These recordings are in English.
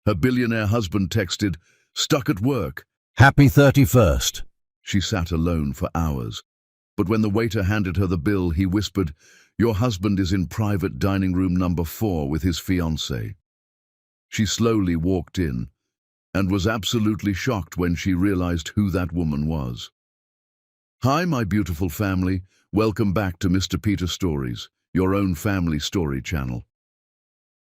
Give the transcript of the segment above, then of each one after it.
Her billionaire husband texted, "Stuck at work." Happy 31st. She sat alone for hours. But when the waiter handed her the bill, he whispered, "Your husband is in private dining room number 4 with his fiancée." She slowly walked in and was absolutely shocked when she realized who that woman was. "Hi, my beautiful family. Welcome back to Mr. Peter Stories, your own family story channel.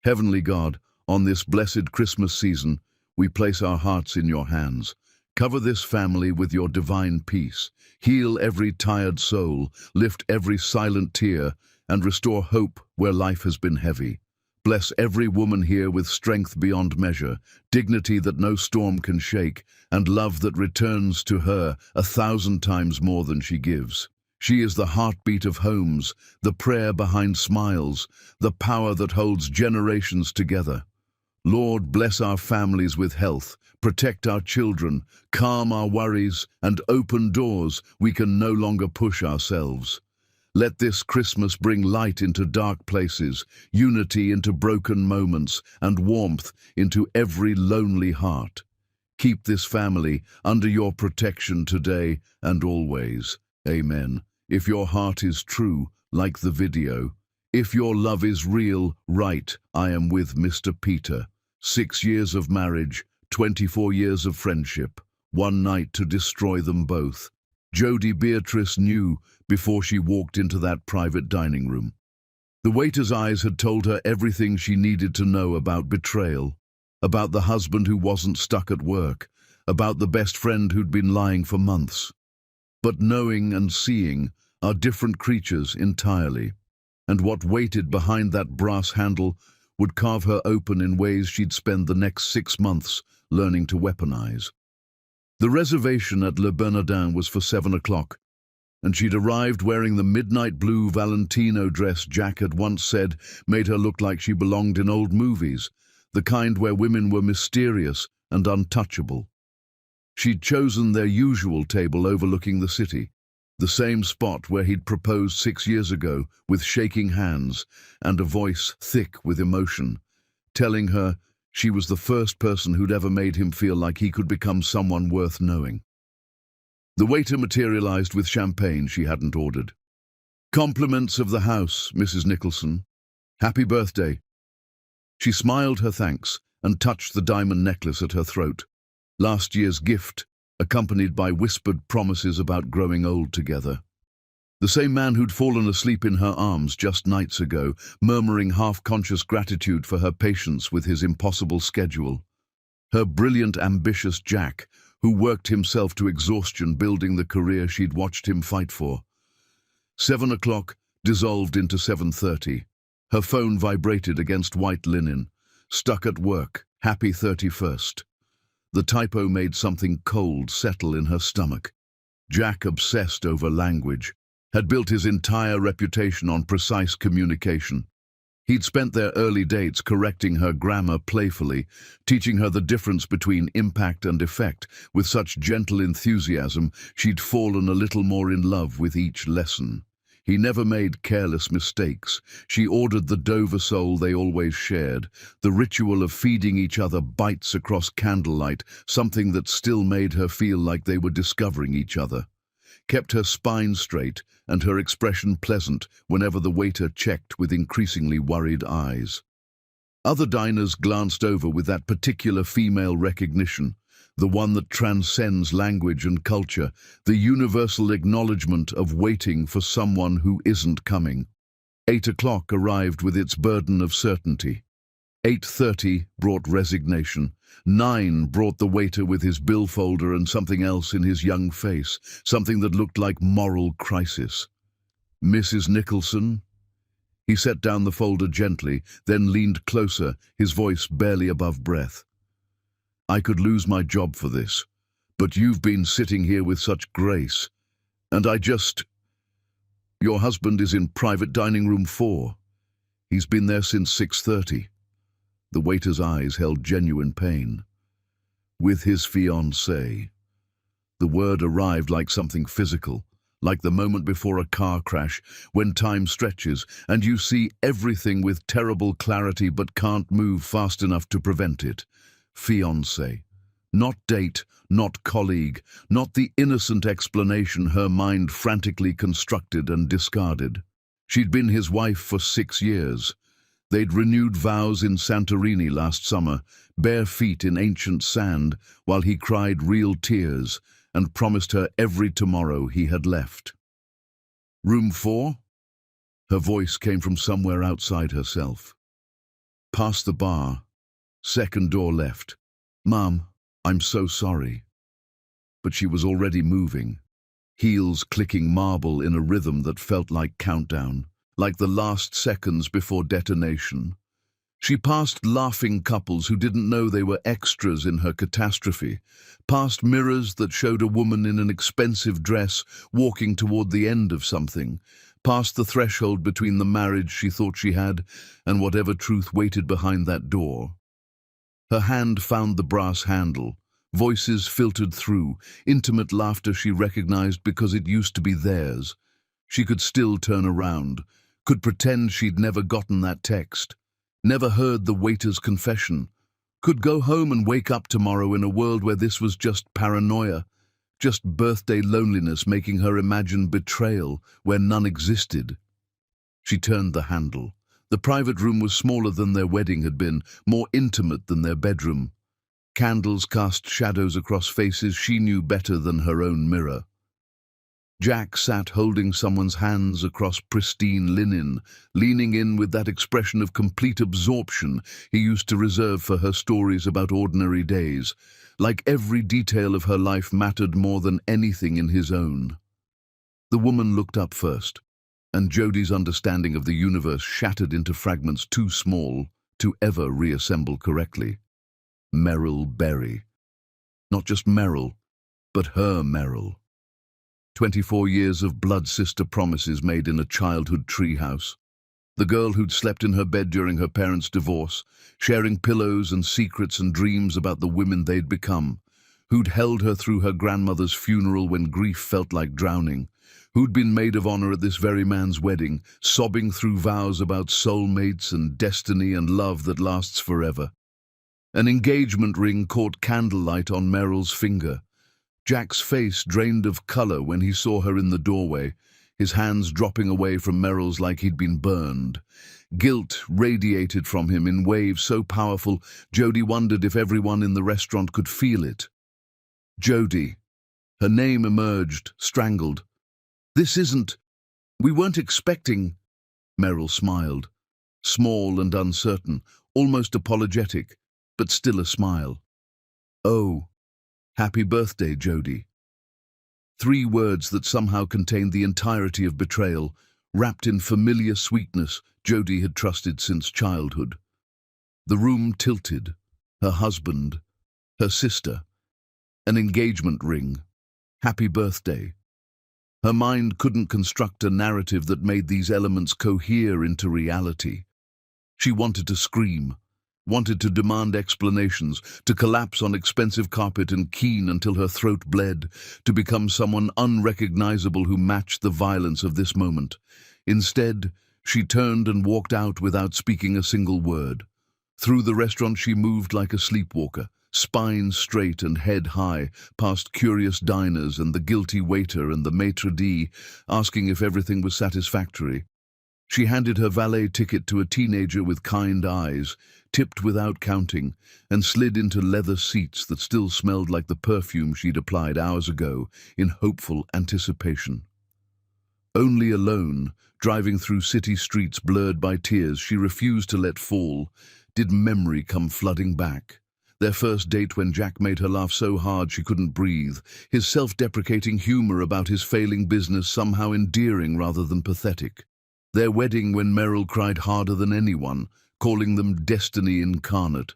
Heavenly God, on this blessed Christmas season, we place our hearts in your hands. Cover this family with your divine peace. Heal every tired soul, lift every silent tear, and restore hope where life has been heavy. Bless every woman here with strength beyond measure, dignity that no storm can shake, and love that returns to her 1,000 times more than she gives. She is the heartbeat of homes, the prayer behind smiles, the power that holds generations together. Lord, bless our families with health, protect our children, calm our worries, and open doors we can no longer push ourselves. Let this Christmas bring light into dark places, unity into broken moments, and warmth into every lonely heart. Keep this family under your protection today and always. Amen. If your heart is true, like the video. If your love is real, write, "I am with Mr. Peter." 6 years of marriage, 24 years of friendship, one night to destroy them both. Jodie Beatrice knew before she walked into that private dining room. The waiter's eyes had told her everything she needed to know about betrayal, about the husband who wasn't stuck at work, about the best friend who'd been lying for months. But knowing and seeing are different creatures entirely, and what waited behind that brass handle would carve her open in ways she'd spend the next 6 months learning to weaponize. The reservation at Le Bernardin was for 7 o'clock, and she'd arrived wearing the midnight blue Valentino dress Jack had once said made her look like she belonged in old movies, the kind where women were mysterious and untouchable. She'd chosen their usual table overlooking the city, the same spot where he'd proposed 6 years ago, with shaking hands and a voice thick with emotion, telling her she was the first person who'd ever made him feel like he could become someone worth knowing. The waiter materialized with champagne she hadn't ordered. "Compliments of the house, Mrs. Nicholson. Happy birthday." She smiled her thanks and touched the diamond necklace at her throat. Last year's gift, accompanied by whispered promises about growing old together. The same man who'd fallen asleep in her arms just nights ago, murmuring half-conscious gratitude for her patience with his impossible schedule. Her brilliant, ambitious Jack, who worked himself to exhaustion building the career she'd watched him fight for. 7 o'clock dissolved into 7:30. Her phone vibrated against white linen. "Stuck at work. Happy 31st. The typo made something cold settle in her stomach. Jack, obsessed over language, had built his entire reputation on precise communication. He'd spent their early dates correcting her grammar playfully, teaching her the difference between impact and effect. With such gentle enthusiasm, she'd fallen a little more in love with each lesson. He never made careless mistakes. She ordered the Dover sole they always shared, the ritual of feeding each other bites across candlelight, something that still made her feel like they were discovering each other. Kept her spine straight and her expression pleasant whenever the waiter checked with increasingly worried eyes. Other diners glanced over with that particular female recognition, the one that transcends language and culture, the universal acknowledgement of waiting for someone who isn't coming. 8 o'clock arrived with its burden of certainty. 8:30 brought resignation. 9 brought the waiter with his bill folder and something else in his young face, something that looked like moral crisis. "Mrs. Nicholson?" He set down the folder gently, then leaned closer, his voice barely above breath. "I could lose my job for this, but you've been sitting here with such grace, and Your husband is in private dining room 4. He's been there since 6:30. The waiter's eyes held genuine pain. "With his fiancée." The word arrived like something physical, like the moment before a car crash, when time stretches and you see everything with terrible clarity but can't move fast enough to prevent it. Fiancée. Not date, not colleague, not the innocent explanation her mind frantically constructed and discarded. She'd been his wife for 6 years. They'd renewed vows in Santorini last summer, bare feet in ancient sand, while he cried real tears and promised her every tomorrow he had left. Room 4? Her voice came from somewhere outside herself. Past the bar, second door left. Mum, I'm so sorry. But she was already moving, heels clicking marble in a rhythm that felt like countdown, like the last seconds before detonation. She passed laughing couples who didn't know they were extras in her catastrophe, past mirrors that showed a woman in an expensive dress walking toward the end of something, past the threshold between the marriage she thought she had and whatever truth waited behind that door. Her hand found the brass handle. Voices filtered through, intimate laughter she recognized because it used to be theirs. She could still turn around, could pretend she'd never gotten that text, never heard the waiter's confession, could go home and wake up tomorrow in a world where this was just paranoia, just birthday loneliness making her imagine betrayal where none existed. She turned the handle. The private room was smaller than their wedding had been, more intimate than their bedroom. Candles cast shadows across faces she knew better than her own mirror. Jack sat holding someone's hands across pristine linen, leaning in with that expression of complete absorption he used to reserve for her stories about ordinary days, like every detail of her life mattered more than anything in his own. The woman looked up first, and Jodi's understanding of the universe shattered into fragments too small to ever reassemble correctly. Merrill Berry. Not just Merrill, but her Merrill. 24 years of blood-sister promises made in a childhood treehouse. The girl who'd slept in her bed during her parents' divorce, sharing pillows and secrets and dreams about the women they'd become, who'd held her through her grandmother's funeral when grief felt like drowning, who'd been maid of honor at this very man's wedding, sobbing through vows about soulmates and destiny and love that lasts forever. An engagement ring caught candlelight on Merrill's finger. Jack's face drained of color when he saw her in the doorway, his hands dropping away from Merrill's like he'd been burned. Guilt radiated from him in waves so powerful, Jodi wondered if everyone in the restaurant could feel it. Jodi. Her name emerged, strangled. "This isn't... We weren't expecting..." Merrill smiled. Small and uncertain, almost apologetic, but still a smile. "Oh, happy birthday, Jodi." 3 words that somehow contained the entirety of betrayal, wrapped in familiar sweetness Jodi had trusted since childhood. The room tilted. Her husband, her sister, an engagement ring, happy birthday. Her mind couldn't construct a narrative that made these elements cohere into reality. She wanted to scream, wanted to demand explanations, to collapse on expensive carpet and keen until her throat bled, to become someone unrecognizable who matched the violence of this moment. Instead, she turned and walked out without speaking a single word. Through the restaurant she moved like a sleepwalker, spine straight and head high, past curious diners and the guilty waiter and the maitre d', asking if everything was satisfactory. She handed her valet ticket to a teenager with kind eyes, tipped without counting, and slid into leather seats that still smelled like the perfume she'd applied hours ago in hopeful anticipation. Only alone, driving through city streets blurred by tears she refused to let fall, did memory come flooding back. Their first date when Jack made her laugh so hard she couldn't breathe, his self-deprecating humor about his failing business somehow endearing rather than pathetic. Their wedding when Merrill cried harder than anyone, calling them destiny incarnate.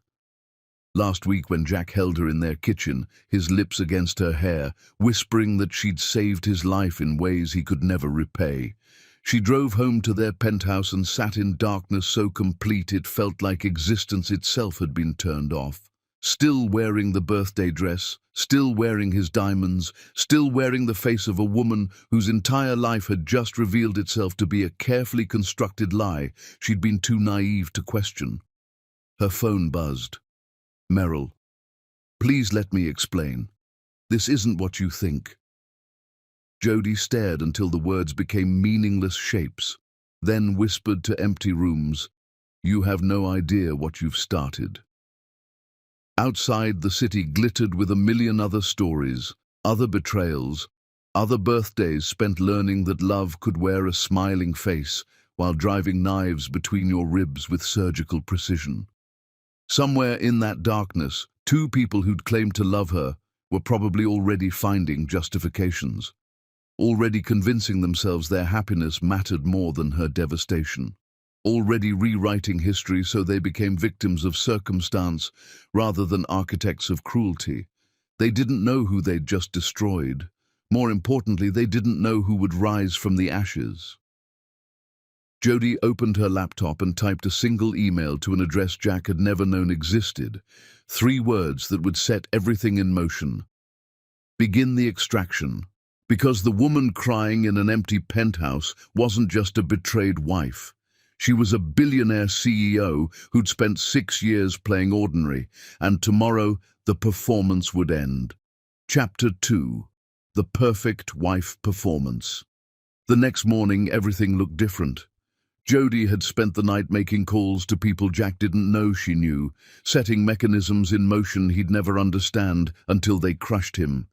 Last week when Jack held her in their kitchen, his lips against her hair, whispering that she'd saved his life in ways he could never repay. She drove home to their penthouse and sat in darkness so complete it felt like existence itself had been turned off. Still wearing the birthday dress, still wearing his diamonds, still wearing the face of a woman whose entire life had just revealed itself to be a carefully constructed lie she'd been too naive to question. Her phone buzzed. Merrill. Please let me explain. This isn't what you think. Jody stared until the words became meaningless shapes, then whispered to empty rooms, "You have no idea what you've started." Outside, the city glittered with a million other stories, other betrayals, other birthdays spent learning that love could wear a smiling face while driving knives between your ribs with surgical precision. Somewhere in that darkness, two people who'd claimed to love her were probably already finding justifications, already convincing themselves their happiness mattered more than her devastation, already rewriting history so they became victims of circumstance rather than architects of cruelty. They didn't know who they'd just destroyed. More importantly, they didn't know who would rise from the ashes. Jody opened her laptop and typed a single email to an address Jack had never known existed. 3 words that would set everything in motion. Begin the extraction. Because the woman crying in an empty penthouse wasn't just a betrayed wife. She was a billionaire CEO who'd spent 6 years playing ordinary, and tomorrow the performance would end. Chapter 2. The perfect wife performance. The next morning, everything looked different. Jody had spent the night making calls to people Jack didn't know she knew, setting mechanisms in motion he'd never understand until they crushed him.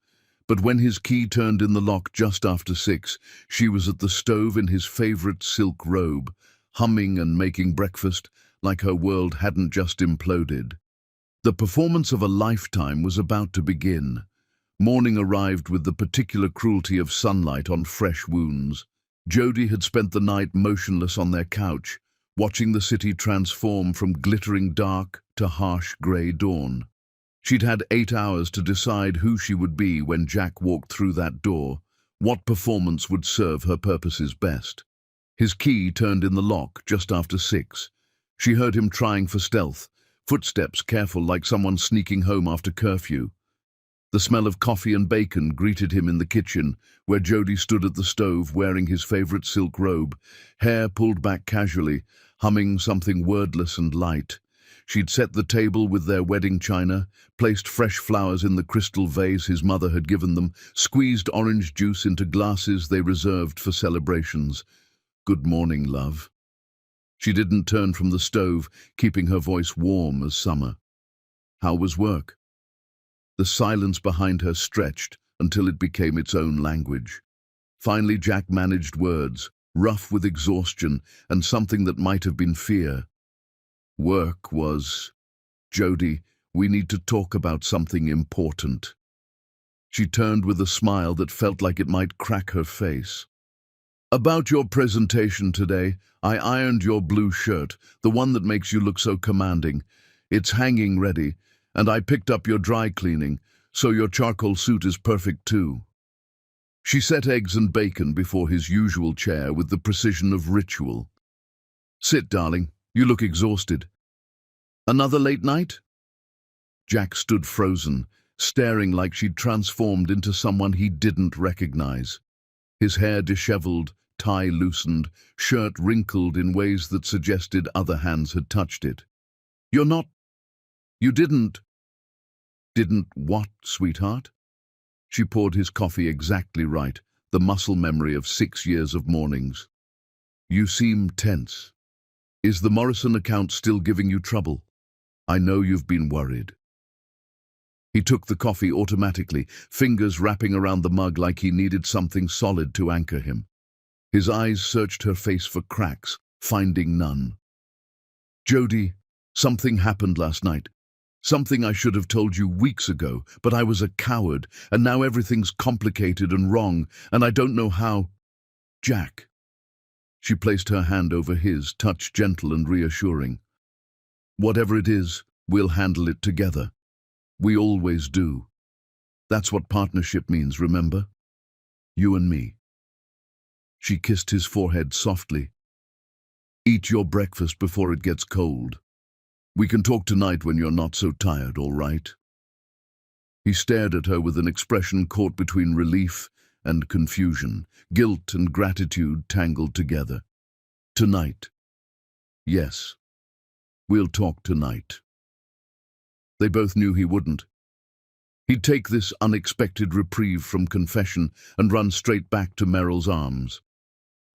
But when his key turned in the lock just after 6, she was at the stove in his favorite silk robe, humming and making breakfast like her world hadn't just imploded. The performance of a lifetime was about to begin. Morning arrived with the particular cruelty of sunlight on fresh wounds. Jody had spent the night motionless on their couch, watching the city transform from glittering dark to harsh grey dawn. She'd had 8 hours to decide who she would be when Jack walked through that door, what performance would serve her purposes best. His key turned in the lock just after 6. She heard him trying for stealth, footsteps careful like someone sneaking home after curfew. The smell of coffee and bacon greeted him in the kitchen, where Jody stood at the stove wearing his favorite silk robe, hair pulled back casually, humming something wordless and light. She'd set the table with their wedding china, placed fresh flowers in the crystal vase his mother had given them, squeezed orange juice into glasses they reserved for celebrations. "Good morning, love." She didn't turn from the stove, keeping her voice warm as summer. "How was work?" The silence behind her stretched until it became its own language. Finally, Jack managed words, rough with exhaustion and something that might have been fear. "Work was... Jody, we need to talk about something important." She turned with a smile that felt like it might crack her face. "About your presentation today, I ironed your blue shirt, the one that makes you look so commanding. It's hanging ready, and I picked up your dry cleaning, so your charcoal suit is perfect too." She set eggs and bacon before his usual chair with the precision of ritual. "Sit, darling. You look exhausted. Another late night?" Jack stood frozen, staring like she'd transformed into someone he didn't recognize. His hair disheveled, tie loosened, shirt wrinkled in ways that suggested other hands had touched it. "You're not... You didn't..." "Didn't what, sweetheart?" She poured his coffee exactly right, the muscle memory of 6 years of mornings. "You seem tense. Is the Morrison account still giving you trouble? I know you've been worried." He took the coffee automatically, fingers wrapping around the mug like he needed something solid to anchor him. His eyes searched her face for cracks, finding none. "Jody, something happened last night. Something I should have told you weeks ago, but I was a coward, and now everything's complicated and wrong, and I don't know how..." "Jack." She placed her hand over his, touch gentle and reassuring. "Whatever it is, we'll handle it together. We always do. That's what partnership means, remember? You and me." She kissed his forehead softly. "Eat your breakfast before it gets cold. We can talk tonight when you're not so tired, all right?" He stared at her with an expression caught between relief and confusion, guilt and gratitude tangled together. "Tonight. Yes. We'll talk tonight." They both knew he wouldn't. He'd take this unexpected reprieve from confession and run straight back to Meryl's arms.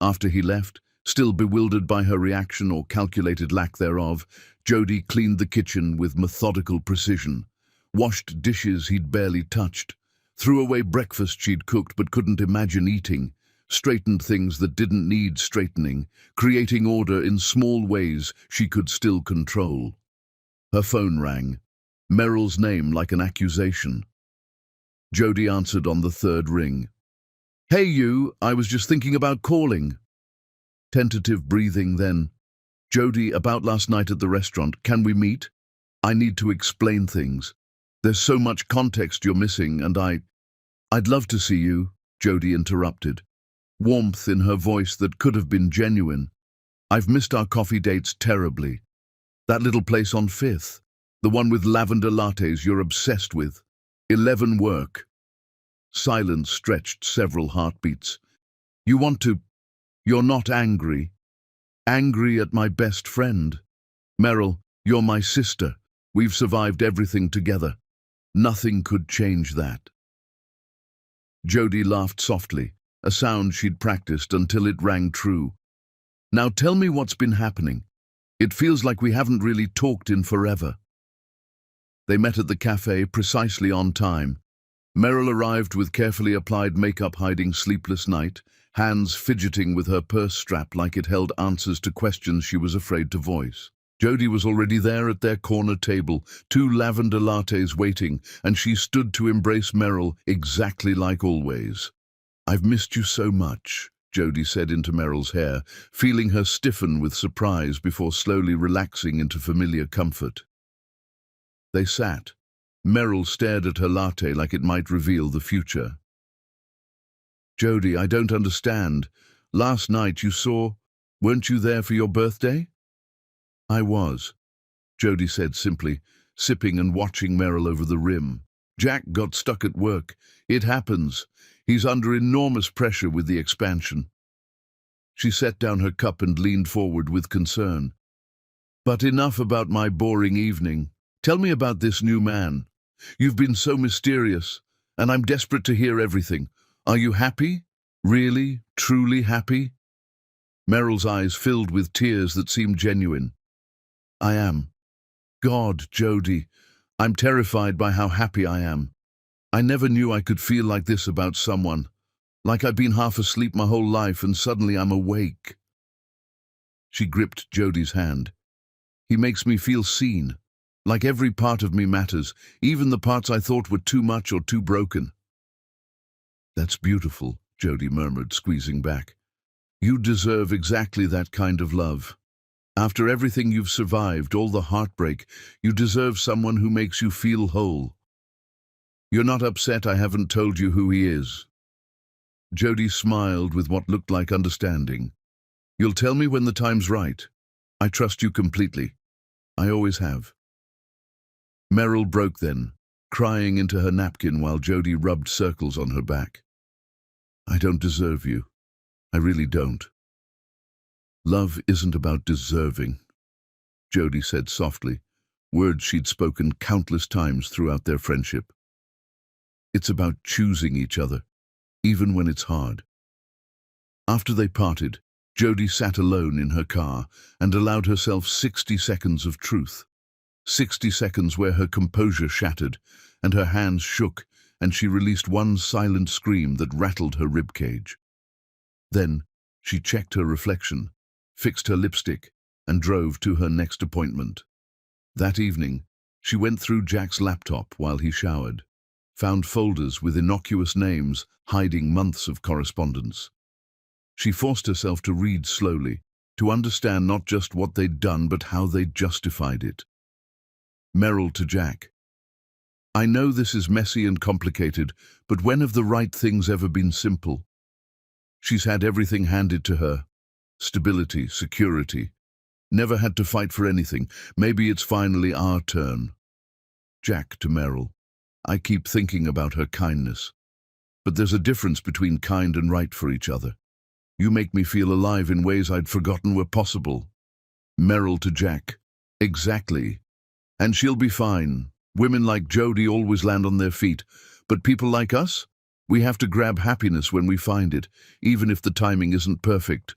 After he left, still bewildered by her reaction or calculated lack thereof, Jody cleaned the kitchen with methodical precision, washed dishes he'd barely touched, threw away breakfast she'd cooked but couldn't imagine eating, straightened things that didn't need straightening, creating order in small ways she could still control. Her phone rang, Meryl's name like an accusation. Jody answered on the third ring. "Hey you, I was just thinking about calling." Tentative breathing then. "Jody, about last night at the restaurant, can we meet? I need to explain things. There's so much context you're missing and I'd love to see you," Jody interrupted, warmth in her voice that could have been genuine. "I've missed our coffee dates terribly. That little place on 5th, the one with lavender lattes you're obsessed with. 11 work." Silence stretched several heartbeats. You're not angry. Angry at my best friend. Meryl, you're my sister. We've survived everything together. Nothing could change that." Jody laughed softly, a sound she'd practiced until it rang true. "Now tell me what's been happening. It feels like we haven't really talked in forever." They met at the cafe precisely on time. Meryl arrived with carefully applied makeup hiding sleepless night, hands fidgeting with her purse strap like it held answers to questions she was afraid to voice. Jody was already there at their corner table, 2 lavender lattes waiting, and she stood to embrace Meryl exactly like always. "I've missed you so much," Jody said into Meryl's hair, feeling her stiffen with surprise before slowly relaxing into familiar comfort. They sat. Meryl stared at her latte like it might reveal the future. "Jody, I don't understand. Last night weren't you there for your birthday?" "I was," Jody said simply, sipping and watching Meryl over the rim. "Jack got stuck at work. It happens. He's under enormous pressure with the expansion." She set down her cup and leaned forward with concern. "But enough about my boring evening. Tell me about this new man. You've been so mysterious, and I'm desperate to hear everything. Are you happy? Really, truly happy?" Meryl's eyes filled with tears that seemed genuine. "I am. God, Jody, I'm terrified by how happy I am. I never knew I could feel like this about someone. Like I've been half asleep my whole life and suddenly I'm awake." She gripped Jody's hand. "He makes me feel seen. Like every part of me matters, even the parts I thought were too much or too broken." "That's beautiful," Jody murmured, squeezing back. "You deserve exactly that kind of love. After everything you've survived, all the heartbreak, you deserve someone who makes you feel whole. You're not upset I haven't told you who he is?" Jody smiled with what looked like understanding. "You'll tell me when the time's right. I trust you completely. I always have." Meryl broke then, crying into her napkin while Jody rubbed circles on her back. "I don't deserve you. I really don't." "Love isn't about deserving," Jody said softly, words she'd spoken countless times throughout their friendship. "It's about choosing each other, even when it's hard." After they parted, Jody sat alone in her car and allowed herself 60 seconds of truth. 60 seconds where her composure shattered and her hands shook and she released one silent scream that rattled her ribcage. Then she checked her reflection, fixed her lipstick, and drove to her next appointment. That evening, she went through Jack's laptop while he showered, found folders with innocuous names hiding months of correspondence. She forced herself to read slowly, to understand not just what they'd done but how they'd justified it. Meryl to Jack. "I know this is messy and complicated, but when have the right things ever been simple? She's had everything handed to her. Stability, security. Never had to fight for anything. Maybe it's finally our turn." Jack to Meryl. "I keep thinking about her kindness. But there's a difference between kind and right for each other. You make me feel alive in ways I'd forgotten were possible." Meryl to Jack. "Exactly. And she'll be fine. Women like Jodie always land on their feet, but people like us? We have to grab happiness when we find it, even if the timing isn't perfect.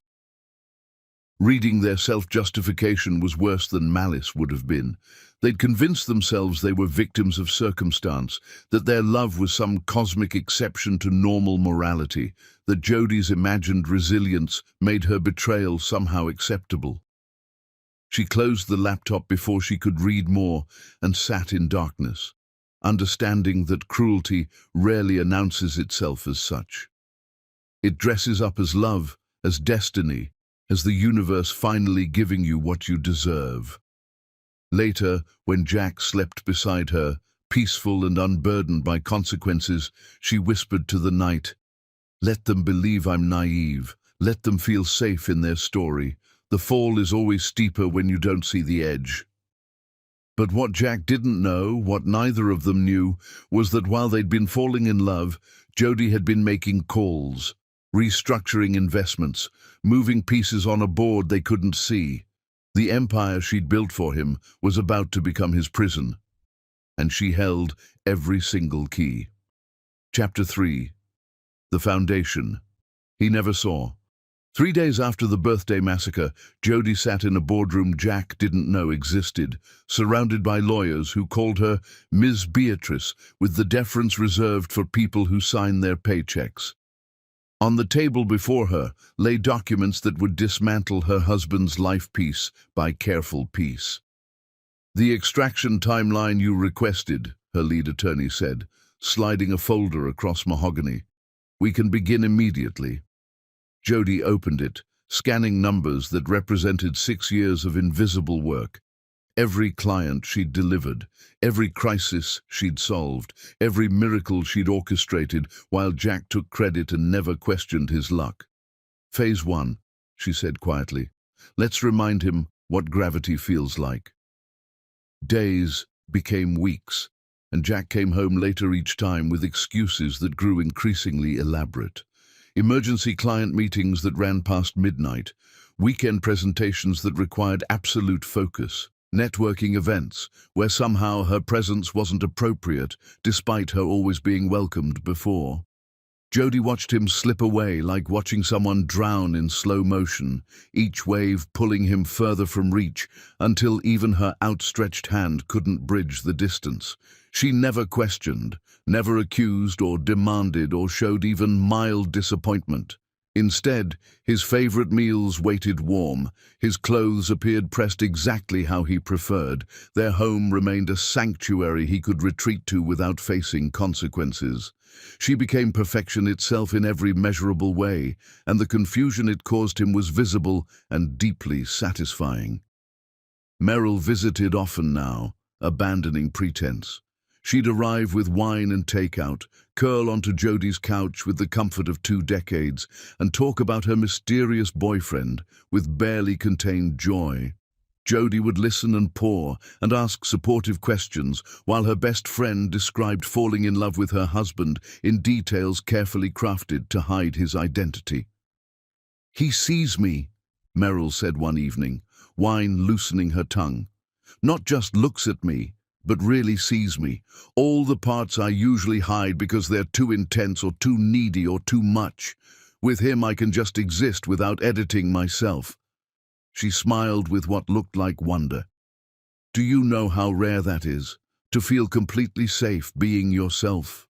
Reading their self-justification was worse than malice would have been. They'd convinced themselves they were victims of circumstance, that their love was some cosmic exception to normal morality, that Jodie's imagined resilience made her betrayal somehow acceptable. She closed the laptop before she could read more and sat in darkness, understanding that cruelty rarely announces itself as such. It dresses up as love, as destiny, as the universe finally giving you what you deserve. Later, when Jack slept beside her, peaceful and unburdened by consequences, she whispered to the night, "Let them believe I'm naive. Let them feel safe in their story. The fall is always steeper when you don't see the edge." But what Jack didn't know, what neither of them knew, was that while they'd been falling in love, Jodie had been making calls, restructuring investments, moving pieces on a board they couldn't see. The empire she'd built for him was about to become his prison, and she held every single key. Chapter 3. The Foundation. He never saw. 3 days after the birthday massacre, Jodie sat in a boardroom Jack didn't know existed, surrounded by lawyers who called her Ms. Beatrice with the deference reserved for people who sign their paychecks. On the table before her lay documents that would dismantle her husband's life piece by careful piece. "The extraction timeline you requested," her lead attorney said, sliding a folder across mahogany. "We can begin immediately." Jodie opened it, scanning numbers that represented 6 years of invisible work. Every client she'd delivered, every crisis she'd solved, every miracle she'd orchestrated, while Jack took credit and never questioned his luck. "Phase 1, she said quietly. "Let's remind him what gravity feels like." Days became weeks, and Jack came home later each time with excuses that grew increasingly elaborate. Emergency client meetings that ran past midnight, weekend presentations that required absolute focus, networking events where somehow her presence wasn't appropriate, despite her always being welcomed before. Jodie watched him slip away like watching someone drown in slow motion, each wave pulling him further from reach, until even her outstretched hand couldn't bridge the distance. She never questioned, never accused or demanded or showed even mild disappointment. Instead, his favorite meals waited warm, his clothes appeared pressed exactly how he preferred, their home remained a sanctuary he could retreat to without facing consequences. She became perfection itself in every measurable way, and the confusion it caused him was visible and deeply satisfying. Merrill visited often now, abandoning pretense. She'd arrive with wine and takeout, curl onto Jodie's couch with the comfort of 2 decades, and talk about her mysterious boyfriend with barely contained joy. Jodie would listen and pore and ask supportive questions, while her best friend described falling in love with her husband in details carefully crafted to hide his identity. "He sees me," Merrill said one evening, wine loosening her tongue. "Not just looks at me, but really sees me. All the parts I usually hide because they're too intense or too needy or too much. With him I can just exist without editing myself." She smiled with what looked like wonder. "Do you know how rare that is, to feel completely safe being yourself?"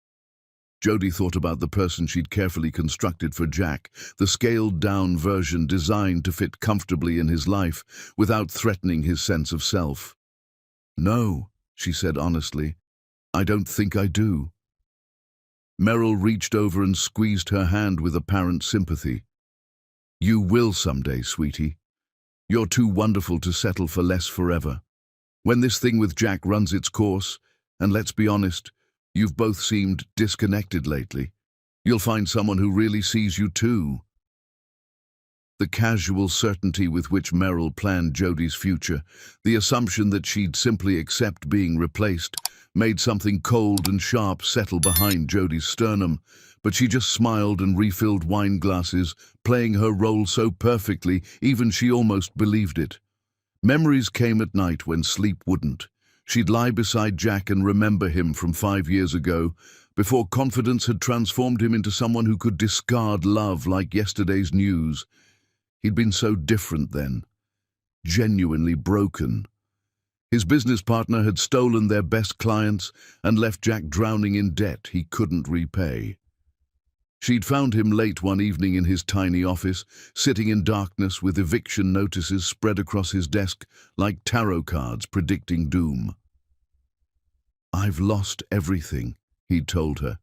Jodie thought about the person she'd carefully constructed for Jack, the scaled-down version designed to fit comfortably in his life without threatening his sense of self. "No," she said honestly, "I don't think I do." Merrill reached over and squeezed her hand with apparent sympathy. "You will someday, sweetie. You're too wonderful to settle for less forever. When this thing with Jack runs its course, and let's be honest, you've both seemed disconnected lately, you'll find someone who really sees you too." The casual certainty with which Merrill planned Jodie's future, the assumption that she'd simply accept being replaced, made something cold and sharp settle behind Jodie's sternum, but she just smiled and refilled wine glasses, playing her role so perfectly even she almost believed it. Memories came at night when sleep wouldn't. She'd lie beside Jack and remember him from 5 years ago, before confidence had transformed him into someone who could discard love like yesterday's news. He'd been so different then, genuinely broken. His business partner had stolen their best clients and left Jack drowning in debt he couldn't repay. She'd found him late one evening in his tiny office, sitting in darkness with eviction notices spread across his desk like tarot cards predicting doom. "I've lost everything," he'd told her.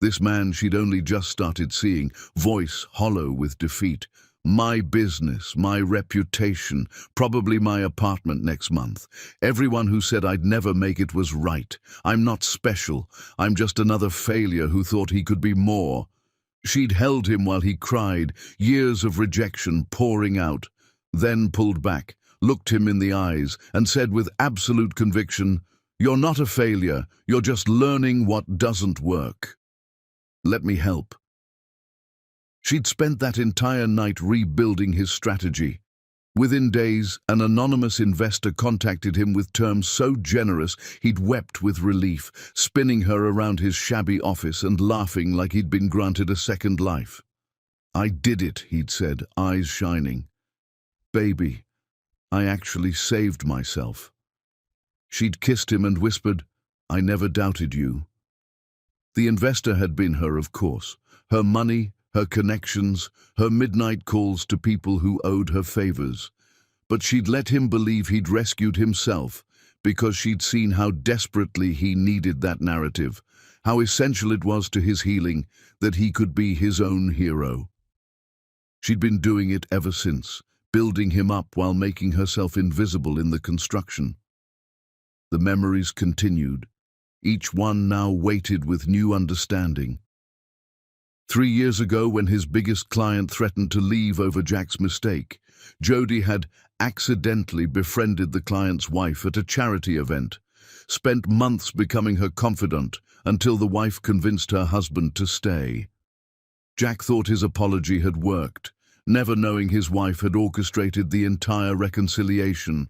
This man she'd only just started seeing, voice hollow with defeat. "My business, my reputation, probably my apartment next month. Everyone who said I'd never make it was right. I'm not special. I'm just another failure who thought he could be more." She'd held him while he cried, years of rejection pouring out, then pulled back, looked him in the eyes, and said with absolute conviction, "You're not a failure, you're just learning what doesn't work. Let me help." She'd spent that entire night rebuilding his strategy. Within days, an anonymous investor contacted him with terms so generous he'd wept with relief, spinning her around his shabby office and laughing like he'd been granted a second life. "I did it," he'd said, eyes shining. "Baby, I actually saved myself." She'd kissed him and whispered, "I never doubted you." The investor had been her, of course. Her money, her connections, her midnight calls to people who owed her favors. But she'd let him believe he'd rescued himself because she'd seen how desperately he needed that narrative, how essential it was to his healing that he could be his own hero. She'd been doing it ever since, building him up while making herself invisible in the construction. The memories continued, each one now weighted with new understanding. 3 years ago, when his biggest client threatened to leave over Jack's mistake, Jody had accidentally befriended the client's wife at a charity event, spent months becoming her confidant until the wife convinced her husband to stay. Jack thought his apology had worked, never knowing his wife had orchestrated the entire reconciliation.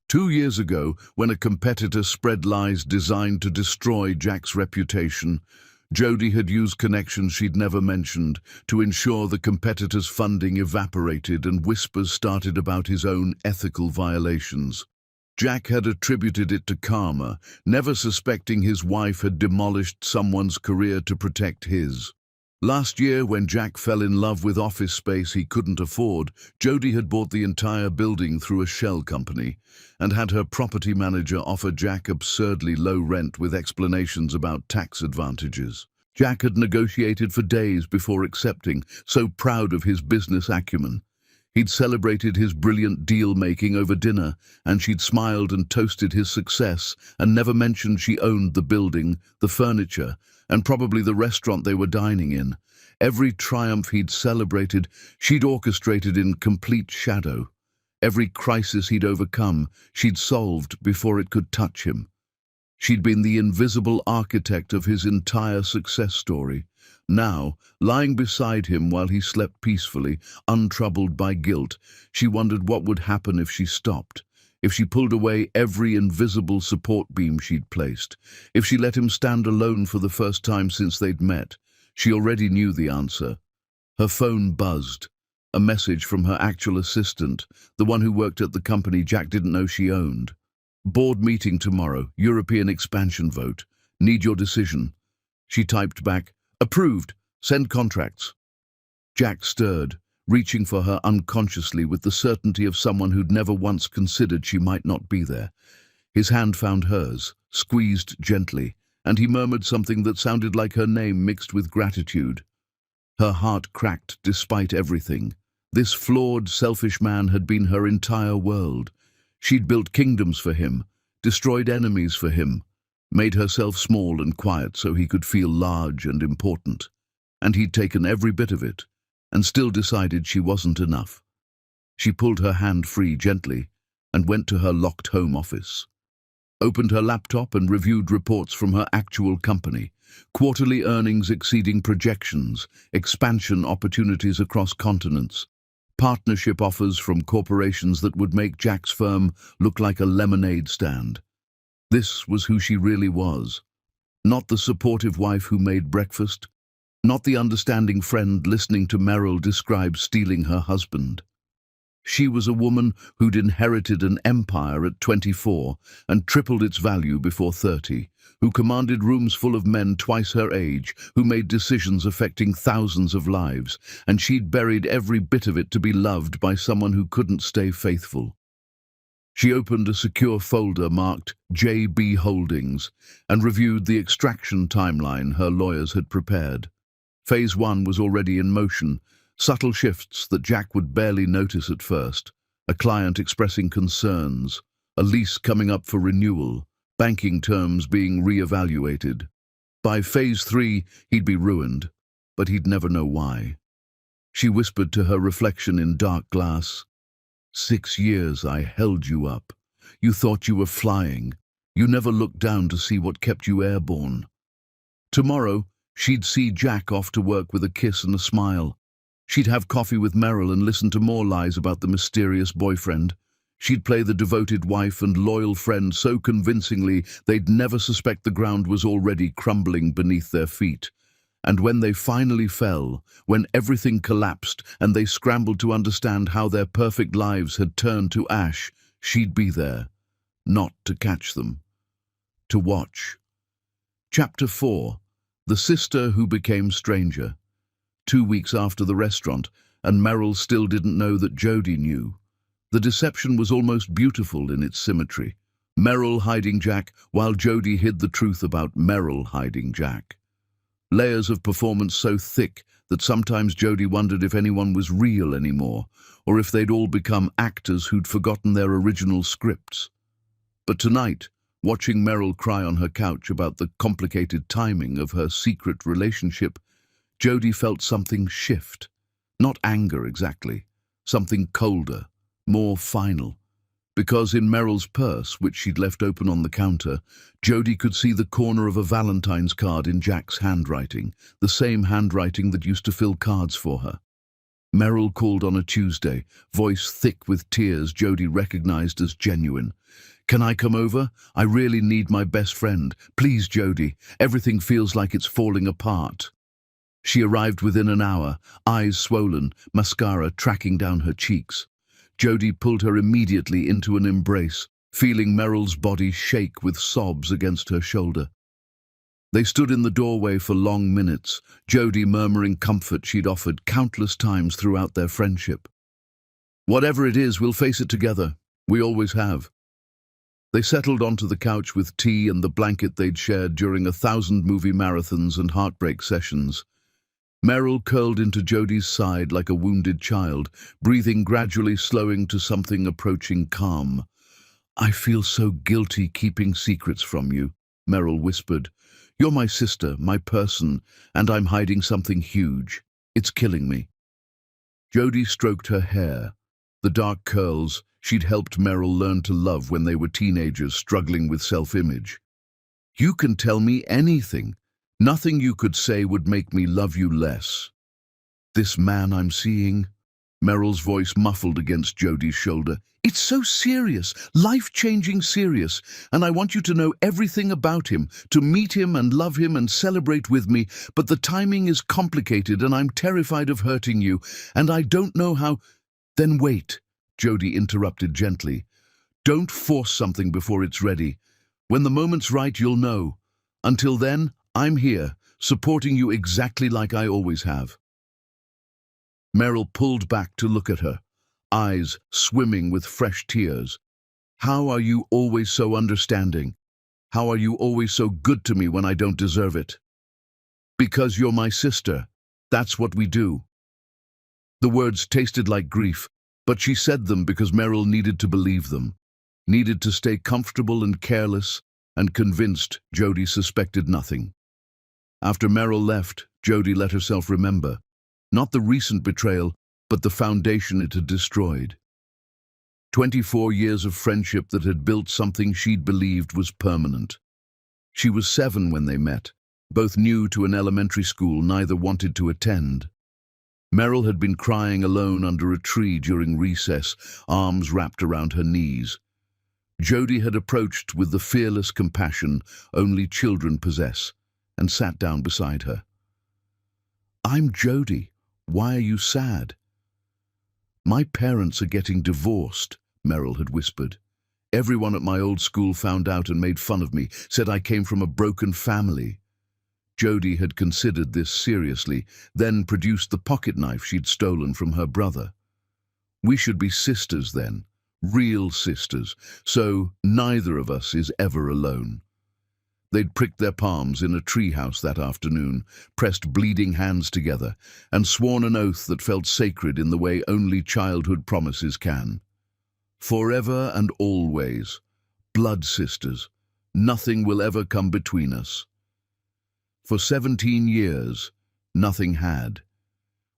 2 years ago, when a competitor spread lies designed to destroy Jack's reputation, Jody had used connections she'd never mentioned to ensure the competitor's funding evaporated and whispers started about his own ethical violations. Jack had attributed it to karma, never suspecting his wife had demolished someone's career to protect his. Last year, when Jack fell in love with office space he couldn't afford, Jody had bought the entire building through a shell company and had her property manager offer Jack absurdly low rent with explanations about tax advantages. Jack had negotiated for days before accepting, so proud of his business acumen. He'd celebrated his brilliant deal-making over dinner, and she'd smiled and toasted his success and never mentioned she owned the building, the furniture, and probably the restaurant they were dining in. Every triumph he'd celebrated, she'd orchestrated in complete shadow. Every crisis he'd overcome, she'd solved before it could touch him. She'd been the invisible architect of his entire success story. Now, lying beside him while he slept peacefully, untroubled by guilt, she wondered what would happen if she stopped. If she pulled away every invisible support beam she'd placed, if she let him stand alone for the first time since they'd met. She already knew the answer. Her phone buzzed. A message from her actual assistant, the one who worked at the company Jack didn't know she owned. "Board meeting tomorrow, European expansion vote. Need your decision." She typed back, "Approved. Send contracts." Jack stirred, reaching for her unconsciously with the certainty of someone who'd never once considered she might not be there. His hand found hers, squeezed gently, and he murmured something that sounded like her name mixed with gratitude. Her heart cracked despite everything. This flawed, selfish man had been her entire world. She'd built kingdoms for him, destroyed enemies for him, made herself small and quiet so he could feel large and important. And he'd taken every bit of it, and still decided she wasn't enough. She pulled her hand free gently and went to her locked home office. Opened her laptop and reviewed reports from her actual company, quarterly earnings exceeding projections, expansion opportunities across continents, partnership offers from corporations that would make Jack's firm look like a lemonade stand. This was who she really was. Not the supportive wife who made breakfast, not the understanding friend listening to Meryl describe stealing her husband. She was a woman who'd inherited an empire at 24 and tripled its value before 30, who commanded rooms full of men twice her age, who made decisions affecting thousands of lives, and she'd buried every bit of it to be loved by someone who couldn't stay faithful. She opened a secure folder marked JB Holdings and reviewed the extraction timeline her lawyers had prepared. Phase 1 was already in motion, subtle shifts that Jack would barely notice at first, a client expressing concerns, a lease coming up for renewal, banking terms being re-evaluated. By Phase 3, he'd be ruined, but he'd never know why. She whispered to her reflection in dark glass, 6 years I held you up. You thought you were flying. You never looked down to see what kept you airborne. Tomorrow, she'd see Jack off to work with a kiss and a smile. She'd have coffee with Meryl and listen to more lies about the mysterious boyfriend. She'd play the devoted wife and loyal friend so convincingly they'd never suspect the ground was already crumbling beneath their feet. And when they finally fell, when everything collapsed and they scrambled to understand how their perfect lives had turned to ash, she'd be there, not to catch them, to watch. Chapter 4. The Sister Who Became Stranger. 2 weeks after the restaurant, and Meryl still didn't know that Jodie knew. The deception was almost beautiful in its symmetry. Meryl hiding Jack, while Jodie hid the truth about Meryl hiding Jack. Layers of performance so thick that sometimes Jodie wondered if anyone was real anymore, or if they'd all become actors who'd forgotten their original scripts. But tonight, watching Meryl cry on her couch about the complicated timing of her secret relationship, Jodie felt something shift. Not anger exactly, something colder, more final. Because in Meryl's purse, which she'd left open on the counter, Jodie could see the corner of a Valentine's card in Jack's handwriting, the same handwriting that used to fill cards for her. Meryl called on a Tuesday, voice thick with tears Jodie recognized as genuine. "Can I come over? I really need my best friend. Please, Jodie. Everything feels like it's falling apart." She arrived within an hour, eyes swollen, mascara tracking down her cheeks. Jodie pulled her immediately into an embrace, feeling Meryl's body shake with sobs against her shoulder. They stood in the doorway for long minutes, Jodie murmuring comfort she'd offered countless times throughout their friendship. "Whatever it is, we'll face it together. We always have." They settled onto the couch with tea and the blanket they'd shared during 1,000 movie marathons and heartbreak sessions. Meryl curled into Jodie's side like a wounded child, breathing gradually slowing to something approaching calm. "I feel so guilty keeping secrets from you," Meryl whispered. "You're my sister, my person, and I'm hiding something huge. It's killing me." Jodie stroked her hair, the dark curls she'd helped Meryl learn to love when they were teenagers struggling with self-image. "You can tell me anything. Nothing you could say would make me love you less." "This man I'm seeing," Meryl's voice muffled against Jodie's shoulder. "It's so serious, life-changing serious, and I want you to know everything about him, to meet him and love him and celebrate with me, but the timing is complicated and I'm terrified of hurting you, and I don't know how—" "Then wait," Jodie interrupted gently. "Don't force something before it's ready. When the moment's right, you'll know. Until then, I'm here, supporting you exactly like I always have." Meryl pulled back to look at her, eyes swimming with fresh tears. "How are you always so understanding? How are you always so good to me when I don't deserve it?" "Because you're my sister. That's what we do." The words tasted like grief, but she said them because Meryl needed to believe them, needed to stay comfortable and careless, and convinced Jodie suspected nothing. After Meryl left, Jodie let herself remember, not the recent betrayal, but the foundation it had destroyed. 24 years of friendship that had built something she'd believed was permanent. She was 7 when they met, both new to an elementary school neither wanted to attend. Meryl had been crying alone under a tree during recess, arms wrapped around her knees. Jody had approached with the fearless compassion only children possess, and sat down beside her. "I'm Jody. Why are you sad?" "My parents are getting divorced," Merrill had whispered. "Everyone at my old school found out and made fun of me, said I came from a broken family." Jody had considered this seriously, then produced the pocket knife she'd stolen from her brother. "We should be sisters then, real sisters, so neither of us is ever alone." They'd pricked their palms in a treehouse that afternoon, pressed bleeding hands together, and sworn an oath that felt sacred in the way only childhood promises can. Forever and always, blood sisters, nothing will ever come between us. For 17 years, nothing had.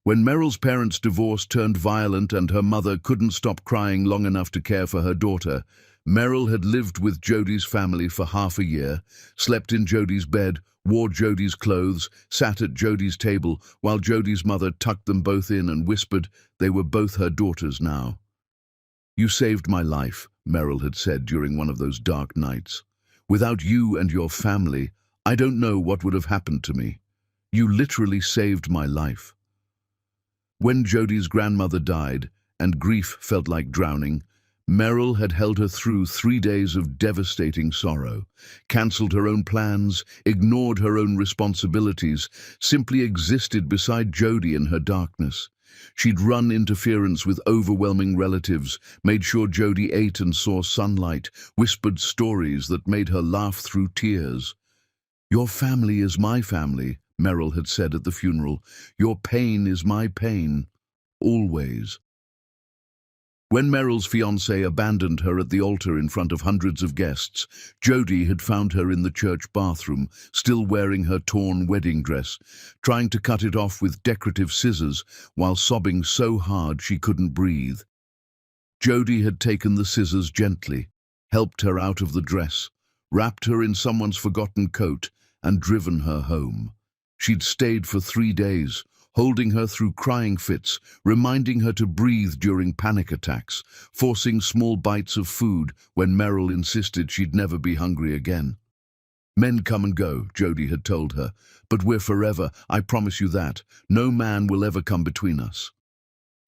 When Merrill's parents' divorce turned violent and her mother couldn't stop crying long enough to care for her daughter, Merrill had lived with Jody's family for half a year, slept in Jody's bed, wore Jody's clothes, sat at Jody's table while Jody's mother tucked them both in and whispered they were both her daughters now. "You saved my life," Merrill had said during one of those dark nights. "Without you and your family, I don't know what would have happened to me. You literally saved my life." When Jody's grandmother died, and grief felt like drowning, Merrill had held her through 3 days of devastating sorrow, cancelled her own plans, ignored her own responsibilities, simply existed beside Jody in her darkness. She'd run interference with overwhelming relatives, made sure Jody ate and saw sunlight, whispered stories that made her laugh through tears. "Your family is my family," Merrill had said at the funeral. "Your pain is my pain. Always." When Merrill's fiancé abandoned her at the altar in front of hundreds of guests, Jody had found her in the church bathroom, still wearing her torn wedding dress, trying to cut it off with decorative scissors while sobbing so hard she couldn't breathe. Jody had taken the scissors gently, helped her out of the dress, wrapped her in someone's forgotten coat, and driven her home. She'd stayed for 3 days, holding her through crying fits, reminding her to breathe during panic attacks, forcing small bites of food when Merrill insisted she'd never be hungry again. "Men come and go," Jody had told her, "but we're forever, I promise you that. No man will ever come between us."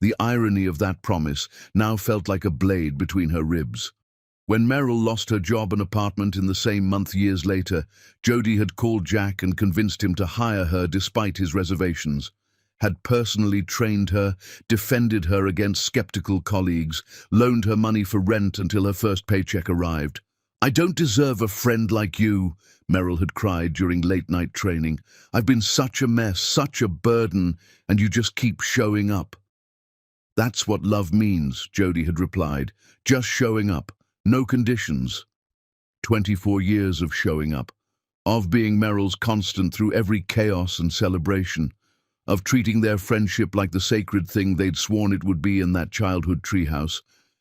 The irony of that promise now felt like a blade between her ribs. When Merrill lost her job and apartment in the same month years later, Jody had called Jack and convinced him to hire her despite his reservations, had personally trained her, defended her against skeptical colleagues, loaned her money for rent until her first paycheck arrived. "I don't deserve a friend like you," Merrill had cried during late-night training. "I've been such a mess, such a burden, and you just keep showing up." "That's what love means," Jody had replied. "Just showing up. No conditions." 24 years of showing up, of being Merrill's constant through every chaos and celebration, of treating their friendship like the sacred thing they'd sworn it would be in that childhood treehouse,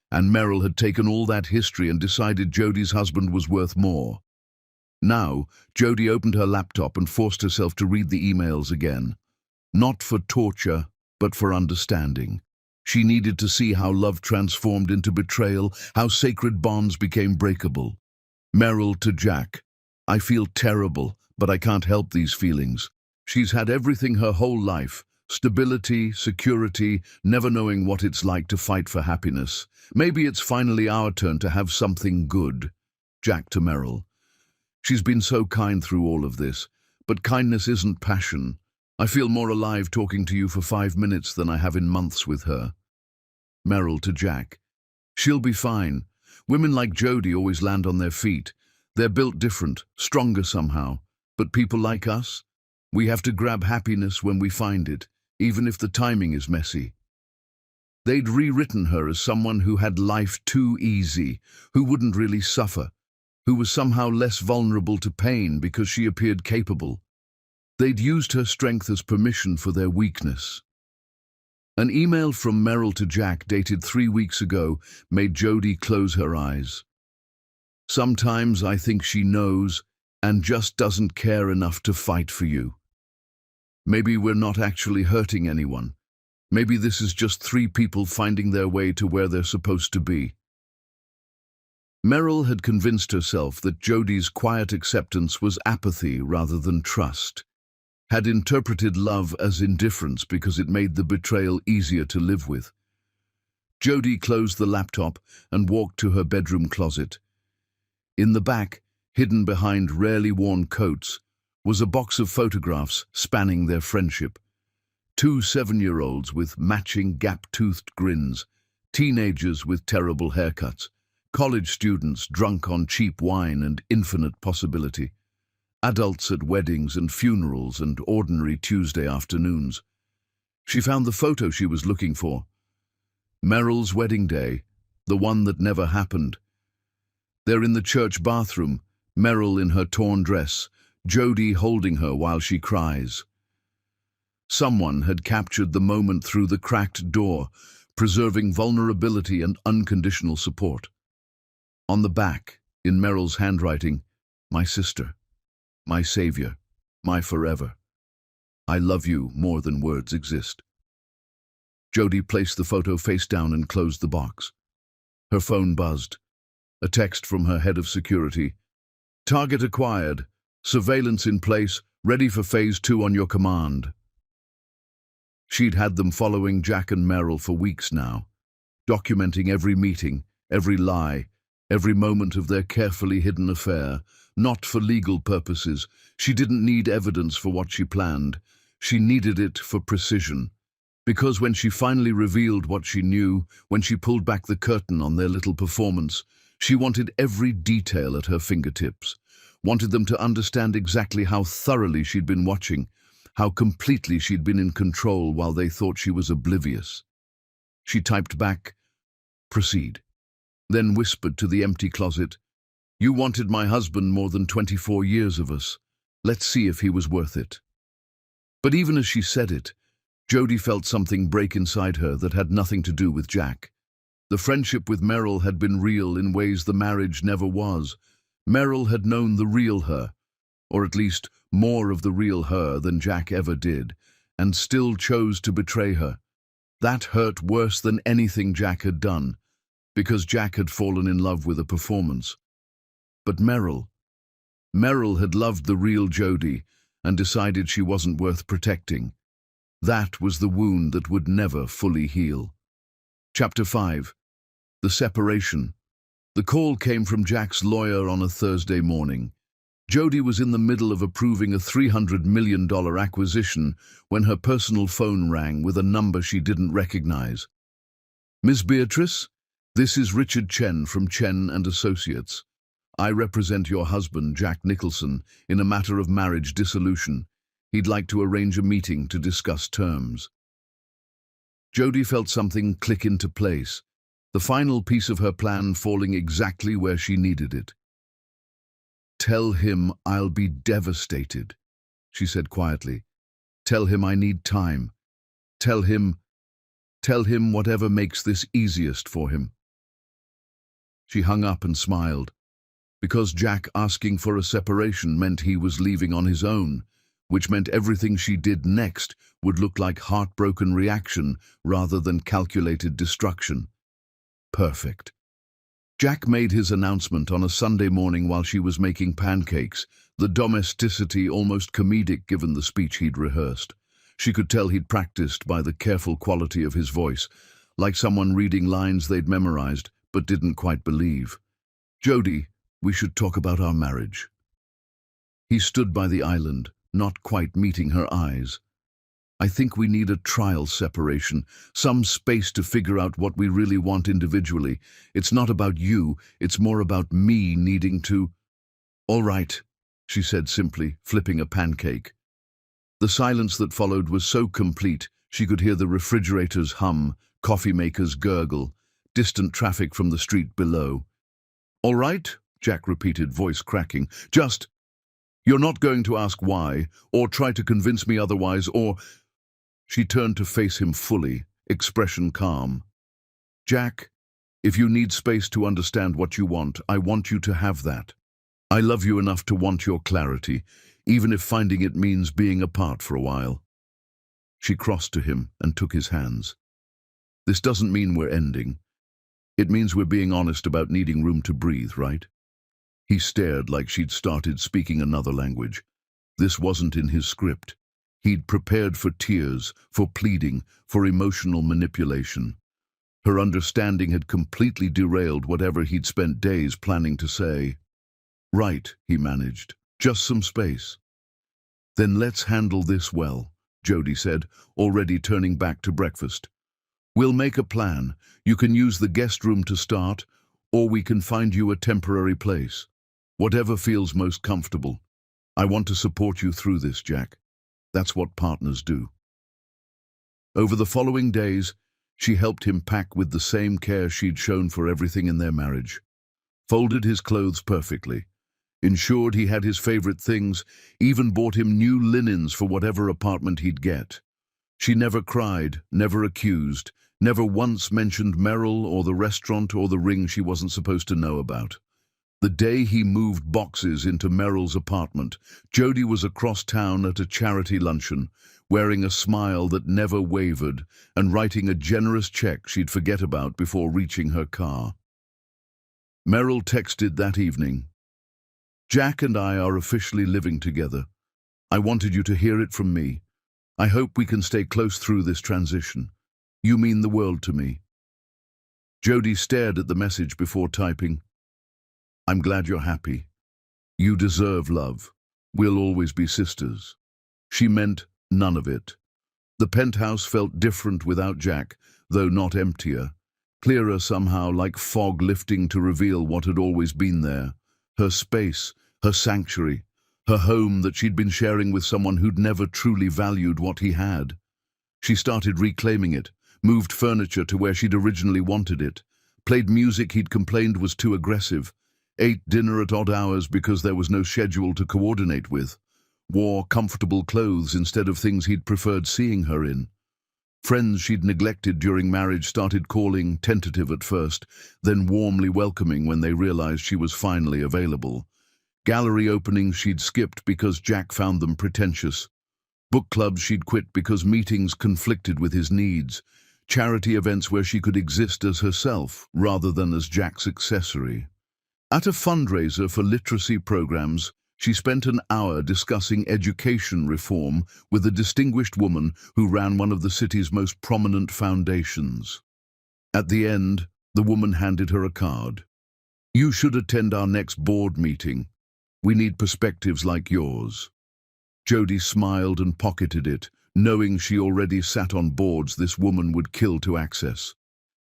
and Merrill had taken all that history and decided Jody's husband was worth more. Now, Jody opened her laptop and forced herself to read the emails again. Not for torture, but for understanding. She needed to see how love transformed into betrayal, how sacred bonds became breakable. Merrill to Jack. "I feel terrible, but I can't help these feelings. She's had everything her whole life, stability, security, never knowing what it's like to fight for happiness. Maybe it's finally our turn to have something good." Jack to Merrill. "She's been so kind through all of this, but kindness isn't passion. I feel more alive talking to you for 5 minutes than I have in months with her." Merrill to Jack. "She'll be fine. Women like Jody always land on their feet. They're built different, stronger somehow. But people like us? We have to grab happiness when we find it, even if the timing is messy." They'd rewritten her as someone who had life too easy, who wouldn't really suffer, who was somehow less vulnerable to pain because she appeared capable. They'd used her strength as permission for their weakness. An email from Merrill to Jack dated 3 weeks ago made Jody close her eyes. "Sometimes I think she knows and just doesn't care enough to fight for you. Maybe we're not actually hurting anyone. Maybe this is just 3 people finding their way to where they're supposed to be." Meryl had convinced herself that Jodi's quiet acceptance was apathy rather than trust, had interpreted love as indifference because it made the betrayal easier to live with. Jodi closed the laptop and walked to her bedroom closet. In the back, hidden behind rarely worn coats, was a box of photographs spanning their friendship. 2 7-year-olds with matching gap-toothed grins, teenagers with terrible haircuts, college students drunk on cheap wine and infinite possibility, adults at weddings and funerals and ordinary Tuesday afternoons. She found the photo she was looking for. Meryl's wedding day, the one that never happened. There in the church bathroom, Meryl in her torn dress, Jodi holding her while she cries. Someone had captured the moment through the cracked door, preserving vulnerability and unconditional support. On the back, in Meryl's handwriting, "My sister, my savior, my forever. I love you more than words exist." Jodi placed the photo face down and closed the box. Her phone buzzed. A text from her head of security. "Target acquired. Surveillance in place. Ready for phase 2 on your command." She'd had them following Jack and Meryl for weeks now, documenting every meeting, every lie, every moment of their carefully hidden affair, not for legal purposes. She didn't need evidence for what she planned. She needed it for precision. Because when she finally revealed what she knew, when she pulled back the curtain on their little performance, she wanted every detail at her fingertips, wanted them to understand exactly how thoroughly she'd been watching, how completely she'd been in control while they thought she was oblivious. She typed back, "Proceed," then whispered to the empty closet, "You wanted my husband more than 24 years of us. Let's see if he was worth it." But even as she said it, Jodi felt something break inside her that had nothing to do with Jack. The friendship with Meryl had been real in ways the marriage never was. Meryl had known the real her, or at least more of the real her than Jack ever did, and still chose to betray her. That hurt worse than anything Jack had done, because Jack had fallen in love with a performance. But Meryl had loved the real Jodi and decided she wasn't worth protecting. That was the wound that would never fully heal. Chapter 5. The Separation. The call came from Jack's lawyer on a Thursday morning. Jodi was in the middle of approving a $300 million acquisition when her personal phone rang with a number she didn't recognize. "Miss Beatrice, this is Richard Chen from Chen and Associates. I represent your husband, Jack Nicholson, in a matter of marriage dissolution. He'd like to arrange a meeting to discuss terms." Jodi felt something click into place, the final piece of her plan falling exactly where she needed it. "Tell him I'll be devastated," she said quietly. "Tell him I need time. Tell him whatever makes this easiest for him." She hung up and smiled, because Jack asking for a separation meant he was leaving on his own, which meant everything she did next would look like heartbroken reaction rather than calculated destruction. Perfect. Jack made his announcement on a Sunday morning while she was making pancakes, the domesticity almost comedic given the speech he'd rehearsed. She could tell he'd practiced by the careful quality of his voice, like someone reading lines they'd memorized but didn't quite believe. "Jodi, we should talk about our marriage." He stood by the island, not quite meeting her eyes. "I think we need a trial separation, some space to figure out what we really want individually. It's not about you, it's more about me needing to—" "All right," she said simply, flipping a pancake. The silence that followed was so complete she could hear the refrigerators hum, coffee makers gurgle, distant traffic from the street below. "All right," Jack repeated, voice cracking. You're not going to ask why, or try to convince me otherwise, or—" She turned to face him fully, expression calm. "Jack, if you need space to understand what you want, I want you to have that. I love you enough to want your clarity, even if finding it means being apart for a while." She crossed to him and took his hands. "This doesn't mean we're ending. It means we're being honest about needing room to breathe, right? He stared like she'd started speaking another language. This wasn't in his script. He'd prepared for tears, for pleading, for emotional manipulation. Her understanding had completely derailed whatever he'd spent days planning to say. Right, he managed. Just some space. Then let's handle this well, Jody said, already turning back to breakfast. We'll make a plan. You can use the guest room to start, or we can find you a temporary place. Whatever feels most comfortable. I want to support you through this, Jack. That's what partners do. Over the following days, she helped him pack with the same care she'd shown for everything in their marriage. Folded his clothes perfectly. Ensured he had his favorite things, even bought him new linens for whatever apartment he'd get. She never cried, never accused, never once mentioned Merrill or the restaurant or the ring she wasn't supposed to know about. The day he moved boxes into Merrill's apartment, Jody was across town at a charity luncheon, wearing a smile that never wavered and writing a generous check she'd forget about before reaching her car. Merrill texted that evening, "Jack and I are officially living together. I wanted you to hear it from me. I hope we can stay close through this transition. You mean the world to me." Jody stared at the message before typing, "I'm glad you're happy. You deserve love. We'll always be sisters." She meant none of it. The penthouse felt different without Jack, though not emptier. Clearer somehow, like fog lifting to reveal what had always been there. Her space, her sanctuary, her home that she'd been sharing with someone who'd never truly valued what he had. She started reclaiming it, moved furniture to where she'd originally wanted it, played music he'd complained was too aggressive, ate dinner at odd hours because there was no schedule to coordinate with, wore comfortable clothes instead of things he'd preferred seeing her in. Friends she'd neglected during marriage started calling, tentative at first, then warmly welcoming when they realized she was finally available. Gallery openings she'd skipped because Jack found them pretentious. Book clubs she'd quit because meetings conflicted with his needs. Charity events where she could exist as herself rather than as Jack's accessory. At a fundraiser for literacy programs, she spent an hour discussing education reform with a distinguished woman who ran one of the city's most prominent foundations. At the end, the woman handed her a card. "You should attend our next board meeting. We need perspectives like yours." Jody smiled and pocketed it, knowing she already sat on boards this woman would kill to access.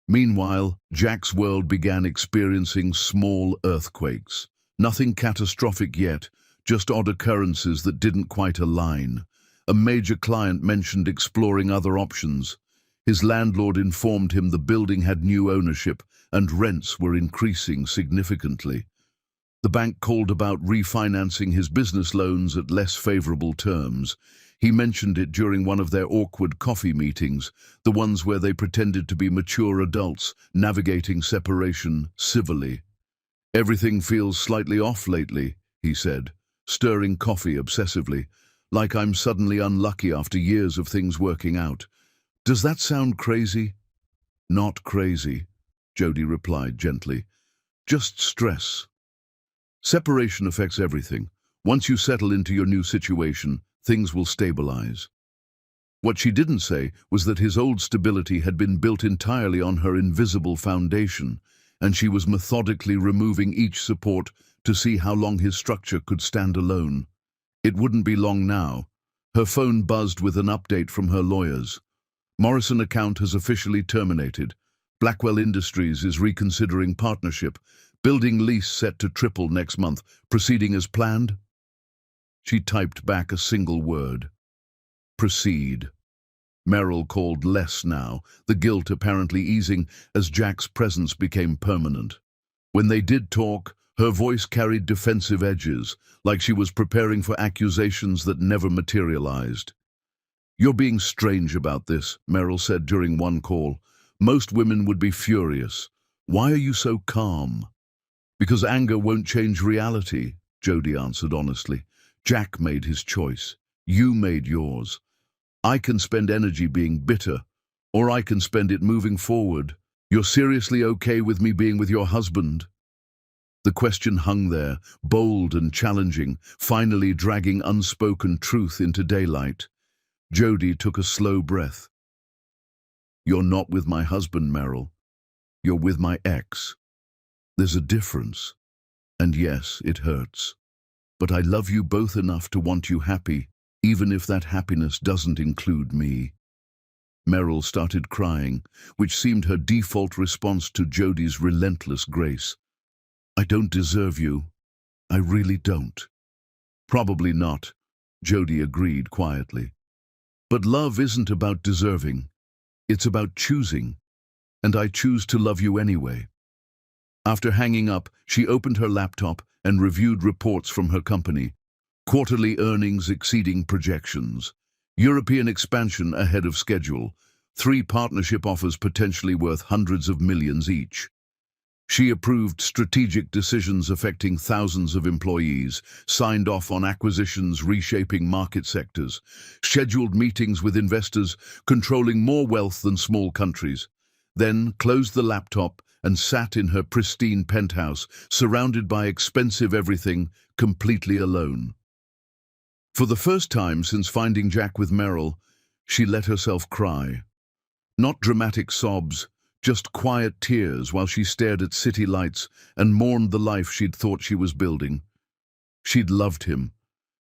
Meanwhile, Jack's world began experiencing small earthquakes. Nothing catastrophic yet, just odd occurrences that didn't quite align. A major client mentioned exploring other options. His landlord informed him the building had new ownership and rents were increasing significantly. The bank called about refinancing his business loans at less favorable terms. He mentioned it during one of their awkward coffee meetings, the ones where they pretended to be mature adults, navigating separation civilly. "Everything feels slightly off lately," he said, stirring coffee obsessively, "like I'm suddenly unlucky after years of things working out. Does that sound crazy?" "Not crazy," Jody replied gently. "Just stress. Separation affects everything. Once you settle into your new situation, things will stabilize." What she didn't say was that his old stability had been built entirely on her invisible foundation, and she was methodically removing each support to see how long his structure could stand alone. It wouldn't be long now. Her phone buzzed with an update from her lawyers. "Morrison account has officially terminated. Blackwell Industries is reconsidering partnership. Building lease set to triple next month. Proceeding as planned?" She typed back a single word. "Proceed." Merrill called less now, the guilt apparently easing as Jack's presence became permanent. When they did talk, her voice carried defensive edges, like she was preparing for accusations that never materialized. "You're being strange about this," Merrill said during one call. "Most women would be furious. Why are you so calm?" "Because anger won't change reality," Jody answered honestly. "Jack made his choice. You made yours. I can spend energy being bitter, or I can spend it moving forward. You're seriously okay with me being with your husband? The question hung there, bold and challenging, finally dragging unspoken truth into daylight. Jody took a slow breath. You're not with my husband, Meryl. You're with my ex. There's a difference. And yes, it hurts. But I love you both enough to want you happy, even if that happiness doesn't include me. Meryl started crying, which seemed her default response to Jody's relentless grace. I don't deserve you. I really don't. Probably not, Jody agreed quietly. But love isn't about deserving. It's about choosing. And I choose to love you anyway. After hanging up, she opened her laptop and reviewed reports from her company. Quarterly earnings exceeding projections. European expansion ahead of schedule. 3 partnership offers potentially worth hundreds of millions each. She approved strategic decisions affecting thousands of employees, signed off on acquisitions reshaping market sectors, scheduled meetings with investors controlling more wealth than small countries, then closed the laptop and sat in her pristine penthouse, surrounded by expensive everything, completely alone. For the first time since finding Jack with Meryl, she let herself cry. Not dramatic sobs, just quiet tears while she stared at city lights and mourned the life she'd thought she was building. She'd loved him,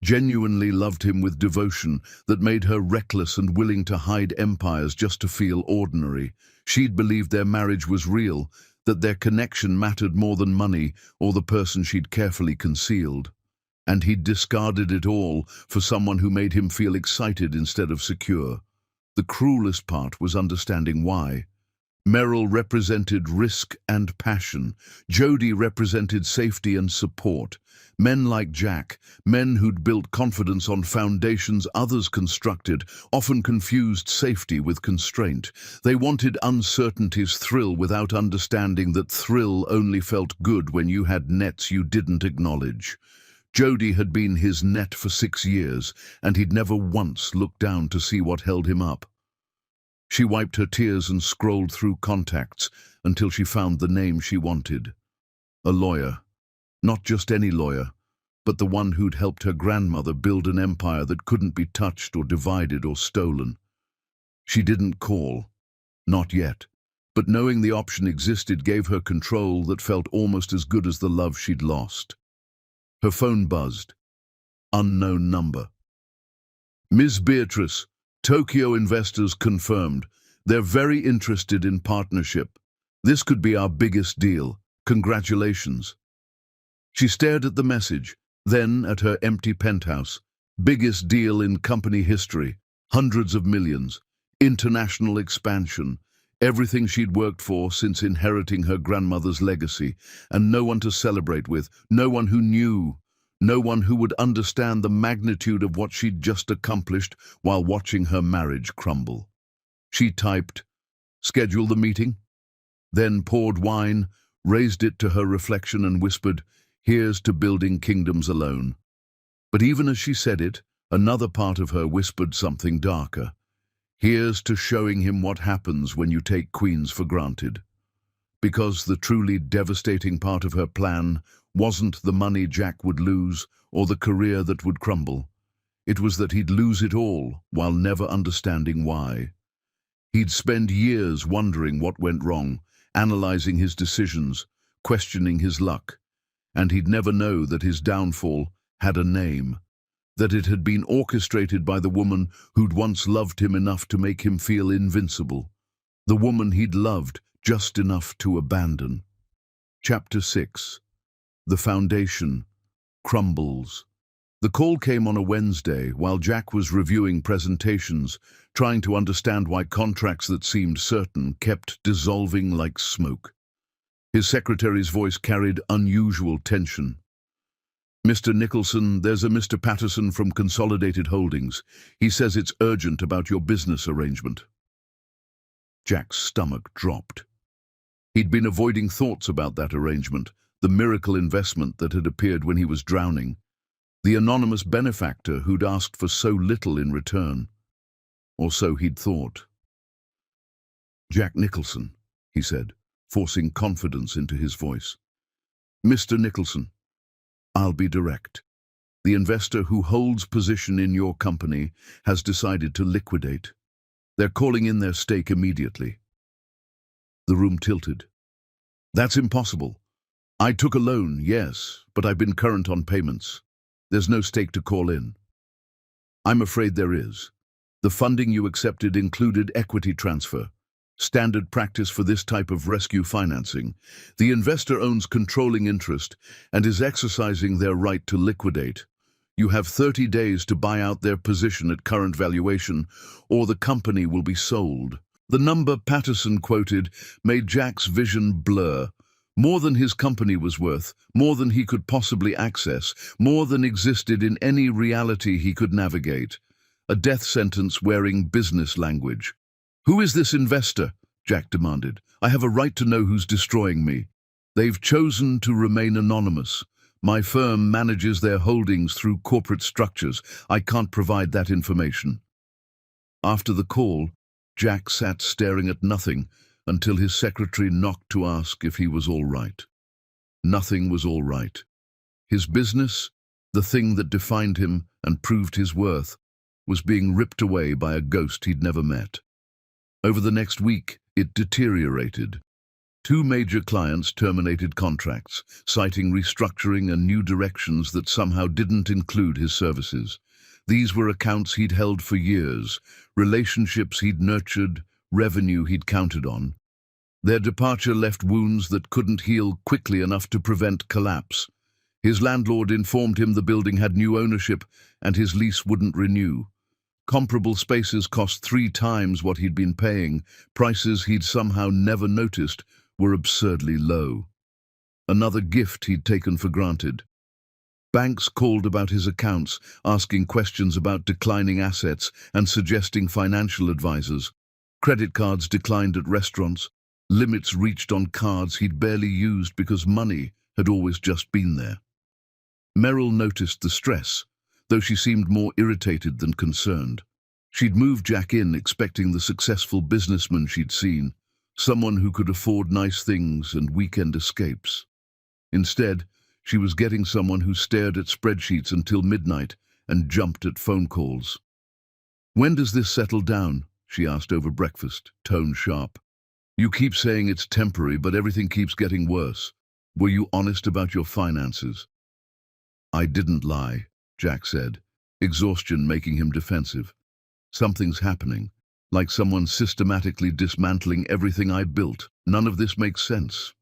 genuinely loved him with devotion that made her reckless and willing to hide empires just to feel ordinary. She'd believed their marriage was real, that their connection mattered more than money or the person she'd carefully concealed. And he'd discarded it all for someone who made him feel excited instead of secure. The cruelest part was understanding why. Meryl represented risk and passion. Jody represented safety and support. Men like Jack, men who'd built confidence on foundations others constructed, often confused safety with constraint. They wanted uncertainty's thrill without understanding that thrill only felt good when you had nets you didn't acknowledge. Jody had been his net for 6 years, and he'd never once looked down to see what held him up. She wiped her tears and scrolled through contacts until she found the name she wanted. A lawyer. Not just any lawyer, but the one who'd helped her grandmother build an empire that couldn't be touched or divided or stolen. She didn't call. Not yet. But knowing the option existed gave her control that felt almost as good as the love she'd lost. Her phone buzzed. Unknown number. Ms. Beatrice, Tokyo investors confirmed. They're very interested in partnership. This could be our biggest deal. Congratulations. She stared at the message, then at her empty penthouse. Biggest deal in company history. Hundreds of millions. International expansion. Everything she'd worked for since inheriting her grandmother's legacy. And no one to celebrate with. No one who knew. No one who would understand the magnitude of what she'd just accomplished while watching her marriage crumble. She typed, "Schedule the meeting," then poured wine, raised it to her reflection and whispered, "Here's to building kingdoms alone." But even as she said it, another part of her whispered something darker. "Here's to showing him what happens when you take queens for granted." Because the truly devastating part of her plan wasn't the money Jack would lose or the career that would crumble. It was that he'd lose it all while never understanding why. He'd spend years wondering what went wrong, analyzing his decisions, questioning his luck. And he'd never know that his downfall had a name, that it had been orchestrated by the woman who'd once loved him enough to make him feel invincible. The woman he'd loved just enough to abandon. Chapter 6. The Foundation. Crumbles. The call came on a Wednesday while Jack was reviewing presentations, trying to understand why contracts that seemed certain kept dissolving like smoke. His secretary's voice carried unusual tension. "Mr. Nicholson, there's a Mr. Patterson from Consolidated Holdings. He says it's urgent about your business arrangement." Jack's stomach dropped. He'd been avoiding thoughts about that arrangement, the miracle investment that had appeared when he was drowning, the anonymous benefactor who'd asked for so little in return. Or so he'd thought. Jack Nicholson. he said, forcing confidence into his voice. Mr. Nicholson, I'll be direct. The investor who holds position in your company has decided to liquidate. They're calling in their stake immediately. The room tilted. That's impossible. I took a loan, yes, but I've been current on payments. There's no stake to call in. I'm afraid there is. The funding you accepted included equity transfer, standard practice for this type of rescue financing. The investor owns controlling interest and is exercising their right to liquidate. You have 30 days to buy out their position at current valuation, or the company will be sold. The number Patterson quoted made Jack's vision blur. More than his company was worth, more than he could possibly access, more than existed in any reality he could navigate. A death sentence wearing business language. Who is this investor? Jack demanded. I have a right to know who's destroying me. They've chosen to remain anonymous. My firm manages their holdings through corporate structures. I can't provide that information. After the call, Jack sat staring at nothing until his secretary knocked to ask if he was all right. Nothing was all right. His business, the thing that defined him and proved his worth, was being ripped away by a ghost he'd never met. Over the next week, it deteriorated. 2 major clients terminated contracts, citing restructuring and new directions that somehow didn't include his services. These were accounts he'd held for years, relationships he'd nurtured, revenue he'd counted on. Their departure left wounds that couldn't heal quickly enough to prevent collapse. His landlord informed him the building had new ownership and his lease wouldn't renew. Comparable spaces cost 3 times what he'd been paying. Prices he'd somehow never noticed were absurdly low. Another gift he'd taken for granted. Banks called about his accounts, asking questions about declining assets and suggesting financial advisors. Credit cards declined at restaurants. Limits reached on cards he'd barely used because money had always just been there. Merrill noticed the stress, though she seemed more irritated than concerned. She'd moved Jack in expecting the successful businessman she'd seen, someone who could afford nice things and weekend escapes. Instead, she was getting someone who stared at spreadsheets until midnight and jumped at phone calls. When does this settle down? She asked over breakfast, tone sharp. You keep saying it's temporary, but everything keeps getting worse. Were you honest about your finances? I didn't lie, Jack said, exhaustion making him defensive. Something's happening, like someone systematically dismantling everything I built. None of this makes sense.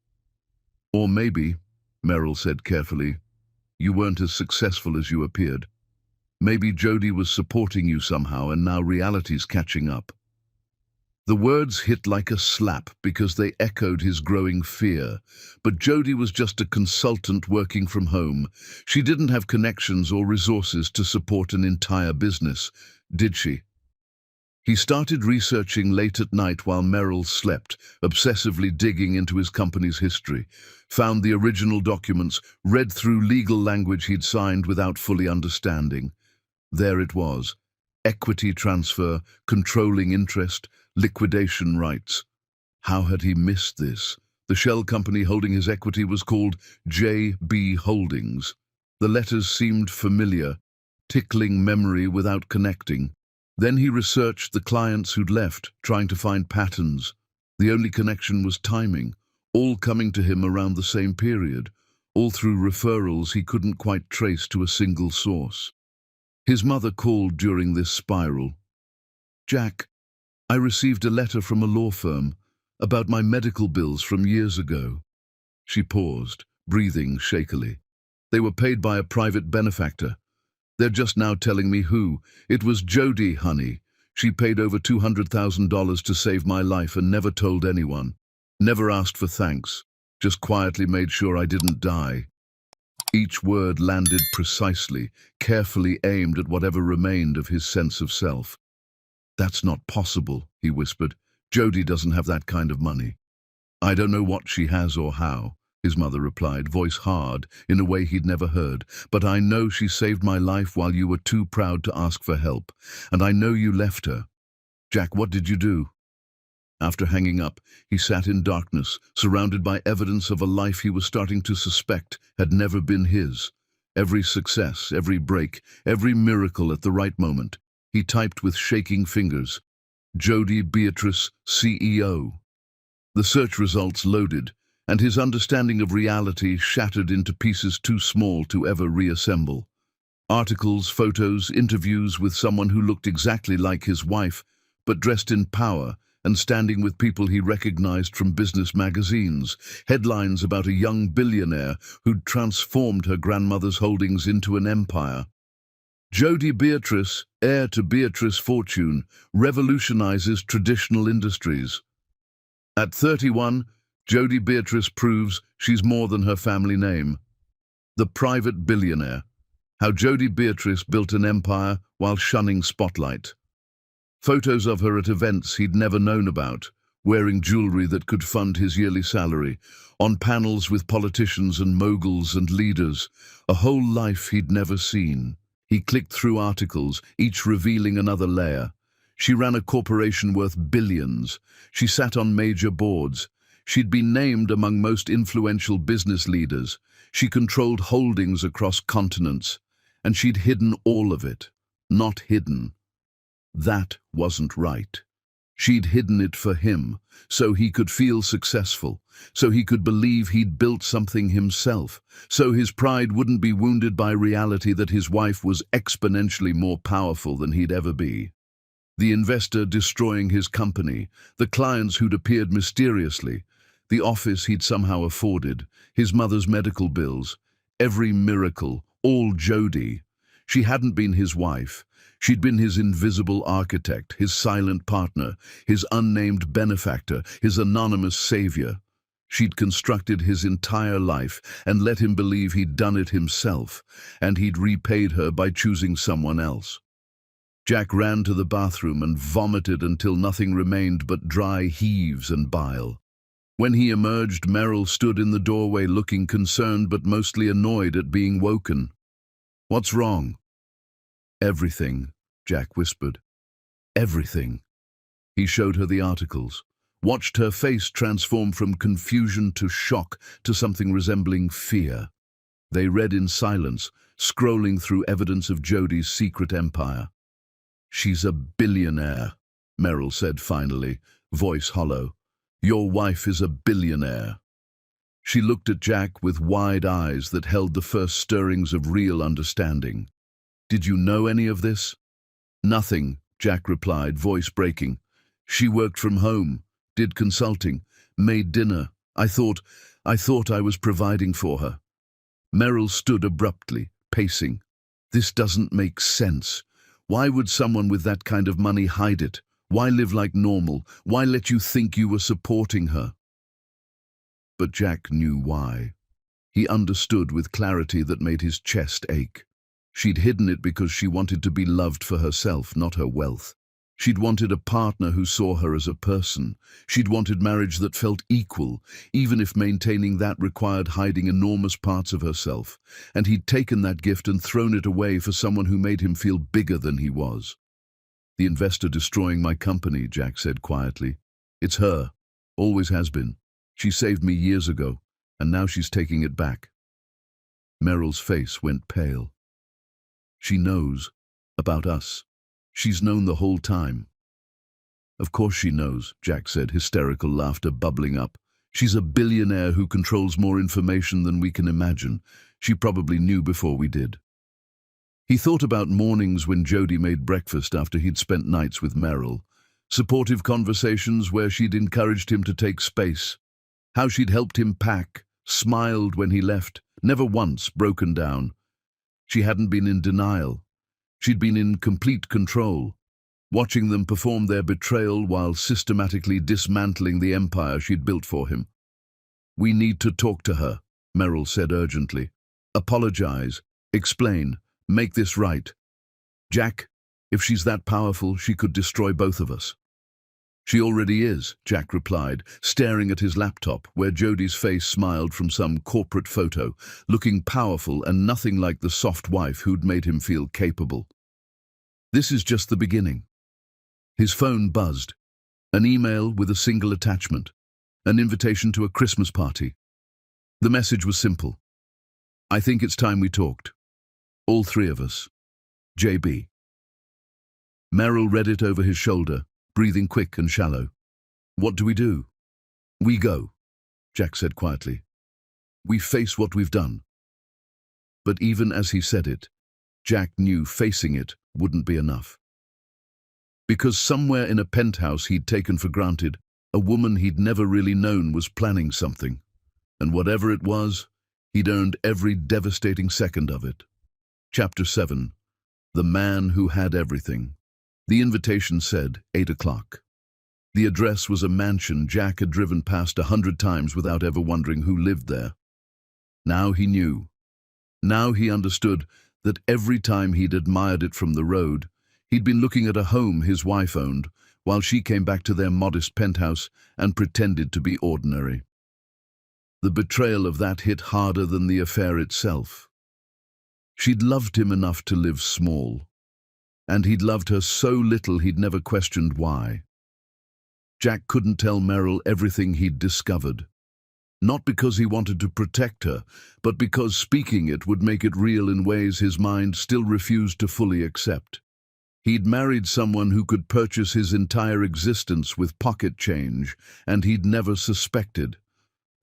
Or maybe, Merrill said carefully, you weren't as successful as you appeared. Maybe Jody was supporting you somehow and now reality's catching up. The words hit like a slap because they echoed his growing fear. But Jody was just a consultant working from home. She didn't have connections or resources to support an entire business, did she? He started researching late at night while Merrill slept, obsessively digging into his company's history, found the original documents, read through legal language he'd signed without fully understanding. There it was. Equity transfer, controlling interest, liquidation rights. How had he missed this? The shell company holding his equity was called J.B. Holdings. The letters seemed familiar, tickling memory without connecting. Then he researched the clients who'd left, trying to find patterns. The only connection was timing, all coming to him around the same period, all through referrals he couldn't quite trace to a single source. His mother called during this spiral. Jack, I received a letter from a law firm about my medical bills from years ago. She paused, breathing shakily. They were paid by a private benefactor. They're just now telling me who. It was Jody, honey. She paid over $200,000 to save my life and never told anyone. Never asked for thanks. Just quietly made sure I didn't die. Each word landed precisely, carefully aimed at whatever remained of his sense of self. That's not possible, he whispered. Jody doesn't have that kind of money. I don't know what she has or how, his mother replied, voice hard, in a way he'd never heard. But I know she saved my life while you were too proud to ask for help. And I know you left her. Jack, what did you do? After hanging up, he sat in darkness, surrounded by evidence of a life he was starting to suspect had never been his. Every success, every break, every miracle at the right moment. He typed with shaking fingers. Jody Beatrice, CEO. The search results loaded, and his understanding of reality shattered into pieces too small to ever reassemble. Articles, photos, interviews with someone who looked exactly like his wife, but dressed in power and standing with people he recognized from business magazines. Headlines about a young billionaire who'd transformed her grandmother's holdings into an empire. Jody Beatrice, heir to Beatrice fortune, revolutionizes traditional industries. At 31, Jody Beatrice proves she's more than her family name. The private billionaire. How Jody Beatrice built an empire while shunning spotlight. Photos of her at events he'd never known about, wearing jewelry that could fund his yearly salary, on panels with politicians and moguls and leaders, a whole life he'd never seen. He clicked through articles, each revealing another layer. She ran a corporation worth billions. She sat on major boards. She'd been named among most influential business leaders. She controlled holdings across continents. And she'd hidden all of it. Not hidden. That wasn't right. She'd hidden it for him, so he could feel successful, so he could believe he'd built something himself, so his pride wouldn't be wounded by reality that his wife was exponentially more powerful than he'd ever be. The investor destroying his company, the clients who'd appeared mysteriously, the office he'd somehow afforded, his mother's medical bills, every miracle, all Jody. She hadn't been his wife. She'd been his invisible architect, his silent partner, his unnamed benefactor, his anonymous savior. She'd constructed his entire life and let him believe he'd done it himself, and he'd repaid her by choosing someone else. Jack ran to the bathroom and vomited until nothing remained but dry heaves and bile. When he emerged, Meryl stood in the doorway looking concerned but mostly annoyed at being woken. "What's wrong?" "Everything," Jack whispered. "Everything." He showed her the articles, watched her face transform from confusion to shock to something resembling fear. They read in silence, scrolling through evidence of Jody's secret empire. "She's a billionaire," Meryl said finally, voice hollow. "Your wife is a billionaire." She looked at Jack with wide eyes that held the first stirrings of real understanding. "Did you know any of this?" "Nothing," Jack replied, voice breaking. "She worked from home, did consulting, made dinner. I thought I was providing for her." Meryl stood abruptly, pacing. "This doesn't make sense. Why would someone with that kind of money hide it? Why live like normal? Why let you think you were supporting her?" But Jack knew why. He understood with clarity that made his chest ache. She'd hidden it because she wanted to be loved for herself, not her wealth. She'd wanted a partner who saw her as a person. She'd wanted marriage that felt equal, even if maintaining that required hiding enormous parts of herself. And he'd taken that gift and thrown it away for someone who made him feel bigger than he was. "The investor destroying my company," Jack said quietly. "It's her. Always has been. She saved me years ago, and now she's taking it back." Meryl's face went pale. "She knows about us. She's known the whole time." "Of course she knows," Jack said, hysterical laughter bubbling up. "She's a billionaire who controls more information than we can imagine. She probably knew before we did." He thought about mornings when Jody made breakfast after he'd spent nights with Meryl. Supportive conversations where she'd encouraged him to take space. How she'd helped him pack, smiled when he left, never once broken down. She hadn't been in denial. She'd been in complete control, watching them perform their betrayal while systematically dismantling the empire she'd built for him. "We need to talk to her," Meryl said urgently. "Apologize, explain, make this right. Jack, if she's that powerful, she could destroy both of us." "She already is," Jack replied, staring at his laptop, where Jody's face smiled from some corporate photo, looking powerful and nothing like the soft wife who'd made him feel capable. "This is just the beginning." His phone buzzed. An email with a single attachment. An invitation to a Christmas party. The message was simple. I think it's time we talked. All three of us. JB. Merrill read it over his shoulder, breathing quick and shallow. What do we do? We go, Jack said quietly. We face what we've done. But even as he said it, Jack knew facing it wouldn't be enough. Because somewhere in a penthouse he'd taken for granted, a woman he'd never really known was planning something. And whatever it was, he'd earned every devastating second of it. Chapter 7. The Man Who Had Everything. The invitation said 8 o'clock. The address was a mansion Jack had driven past 100 times without ever wondering who lived there. Now he knew. Now he understood that every time he'd admired it from the road, he'd been looking at a home his wife owned, while she came back to their modest penthouse and pretended to be ordinary. The betrayal of that hit harder than the affair itself. She'd loved him enough to live small, and he'd loved her so little he'd never questioned why. Jack couldn't tell Merrill everything he'd discovered. Not because he wanted to protect her, but because speaking it would make it real in ways his mind still refused to fully accept. He'd married someone who could purchase his entire existence with pocket change, and he'd never suspected.